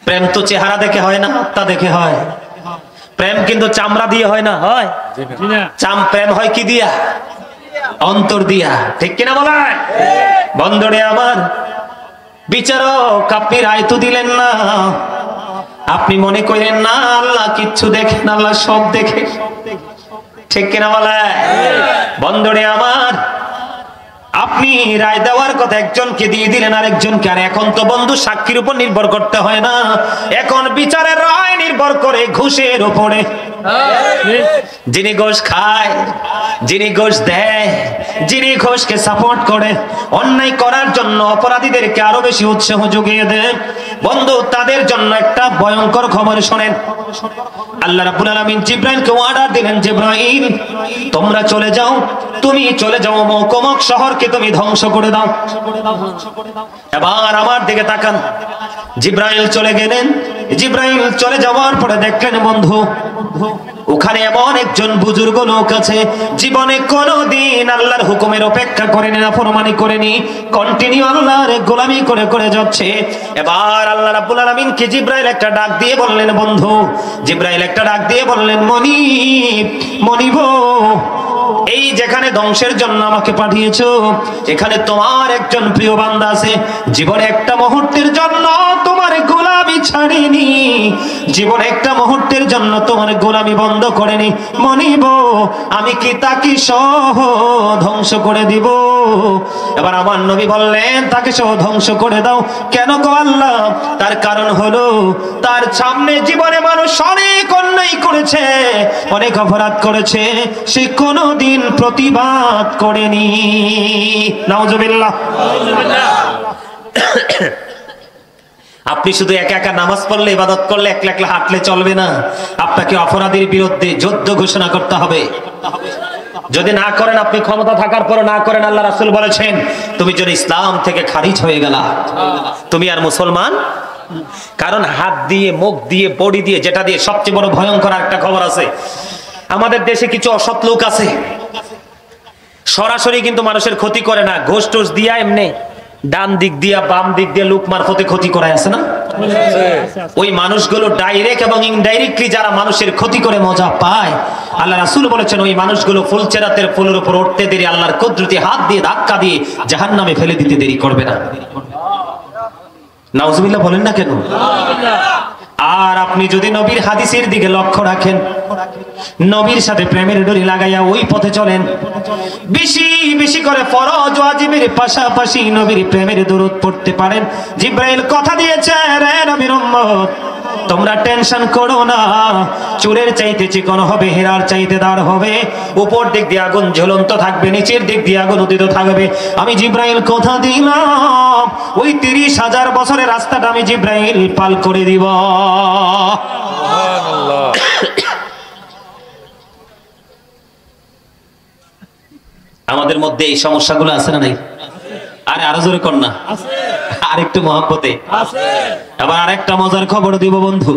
Speaker 1: প্রেম তো চেহারা দেখে হয় না, আত্মা দেখে হয়। প্রেম কিন্তু চামড়া দিয়ে হয় না, হয় প্রেম হয় কি দিয়া? অন্তর দিয়া, ঠিক কিনা বলেন? বন্ধুরে আমার, বিচারক আপনি রায় তো দিলেন না, আপনি মনে করেন না আল্লাহ কিচ্ছু দেখেন, আল্লাহ সব দেখে, ঠিক কিনা বলেন? বন্ধুরে আমার, আপনি রায় দেওয়ার কথা একজনকে দিয়ে দিলেন আরেকজনকে। আর এখন তো বন্ধু সাক্ষীর উপর নির্ভর করতে হয় না, এখন বিচারের রায় নির্ভর করে ঘুষের উপরে। যিনি ঘুষ খায়, যিনি ঘুষ দেয়, যিনি ঘুষকে সাপোর্ট করে, অন্যায় করার জন্য অপরাধীদেরকে আরো বেশি উৎসাহ জুগিয়ে দেয়, বন্ধু তাদের জন্য একটা ভয়ঙ্কর খবর শোনেন। আল্লাহ রাব্বুল আলামিন জিবরাইলকে অর্ডার দিলেন, জিবরাইল তোমরা চলে যাও, তুমি চলে যাও অমুক শহরকে তুমি ধ্বংস করে দাও। এবার আমার দিকে তাকান, জিবরাইল চলে গেলেন। জিবরাইল চলে যাওয়ার পরে দেখলেন বন্ধু ওখানে এমন একজন বুজুর্গ লোক আছে, জীবনে কোনোদিন আল্লাহর হুকুমের অপেক্ষা করেনি, নাফরমানি করেনি, কন্টিনিউ আল্লাহর গোলামি করে করে যাচ্ছে। এবার আল্লাহ রাব্বুল আলামিন কে জিবরাইল একটা ডাক দিয়ে বললেন, বন্ধু জিবরাইল একটা ডাক দিয়ে বললেন, মনিব, এই যেখানে ধ্বংসের জন্য আমাকে পাঠিয়েছো, এখানে তোমার একজন প্রিয় বান্দা আছে, জীবনে একটা মুহূর্তের জন্য তোমার গোলামি ছাড়েনি, জীবনে একটা মুহূর্তের জন্য তোমার গোলামি বন্ধ করেনি। মনিব, আমি কি তাকে সহ ধ্বংস করে দিব? এবার আমার নবী বললেন, তাকে সহ ধ্বংস করে দাও। কেন গো আল্লাহ? তার কারণ হলো তার সামনে জীবনে মানুষ অনেক অন্যায় করেছে, অনেক অপরাধ করেছে, সে কোনোদিন প্রতিবাদ করেনি। নাউজুবিল্লাহ। আপনি শুধু একা একা নামাজ পড়লে, ইবাদত করলে, একলা একলা হাঁটলে চলবে না, আপনাকে অপরাধীর বিরুদ্ধে যুদ্ধ ঘোষণা করতে হবে। যদি না করেন, আপনি ক্ষমতা থাকার পর না করেন, আল্লাহ রাসূল বলেছেন তুমি যদি ইসলাম থেকে খারিজ হয়ে গেলা, তুমি আর মুসলমান। কারণ হাত দিয়ে, মুখ দিয়ে, বডি দিয়ে, যেটা দিয়ে সবচেয়ে বড় ভয়ঙ্কর একটা খবর আছে, আমাদের দেশে কিছু অসৎ লোক আছে, সরাসরি কিন্তু মানুষের ক্ষতি করে না, ঘোষ টোষ দিয়া এমনি ডান দিক দিয়া বাম দিক দিয়ে লোক মারফতে ক্ষতি করায় আছে না? ওই মানুষগুলো ডাইরেক্ট এবং ইনডাইরেক্টলি যারা মানুষের ক্ষতি করে মজা পায়, আল্লাহ রাসূল বলেছেন ওই মানুষগুলো ফুলচেরাতের ফুলের উপর উঠতে দেরি আল্লাহর কুদরতি হাত দিয়ে ধাক্কা দিয়ে জাহান্নামে ফেলে দিতে দেরি করবে না। নাউজুবিল্লাহ বলেন না কেন? আর আপনি যদি নবীর হাদিসের দিকে লক্ষ্য রাখেন, নবীর সাথে প্রেমের ডোরি লাগাইয়া ওই পথে চলেন, বেশি বেশি করে ফরজ ওয়াজিবের পাশাপাশি নবীর প্রেমের দরুদ পড়তে পারেন, জিবরাইল কথা দিয়েছে, রে নবীর উম্মত তোমরা টেনশন করো না, চুলের চাইতে চিকন হবে, হীরার চাইতে দাঁড় হবে, উপর দিক দিয়ে আগুন ঝুলন্ত থাকবে, নিচের দিক দিয়ে আগুন উদিত থাকবে। আমি জিবরাইল কথা দিলাম ওই 30,000 বছরের রাস্তাটা আমি জিবরাইল পাল করে দিব। আমাদের মধ্যে এই সমস্যাগুলো আছে না নাই? আরে আরো জোরে কর না, আরেকটু মহব্বতে। আবার আরেকটা মজার খবর দিব বন্ধু।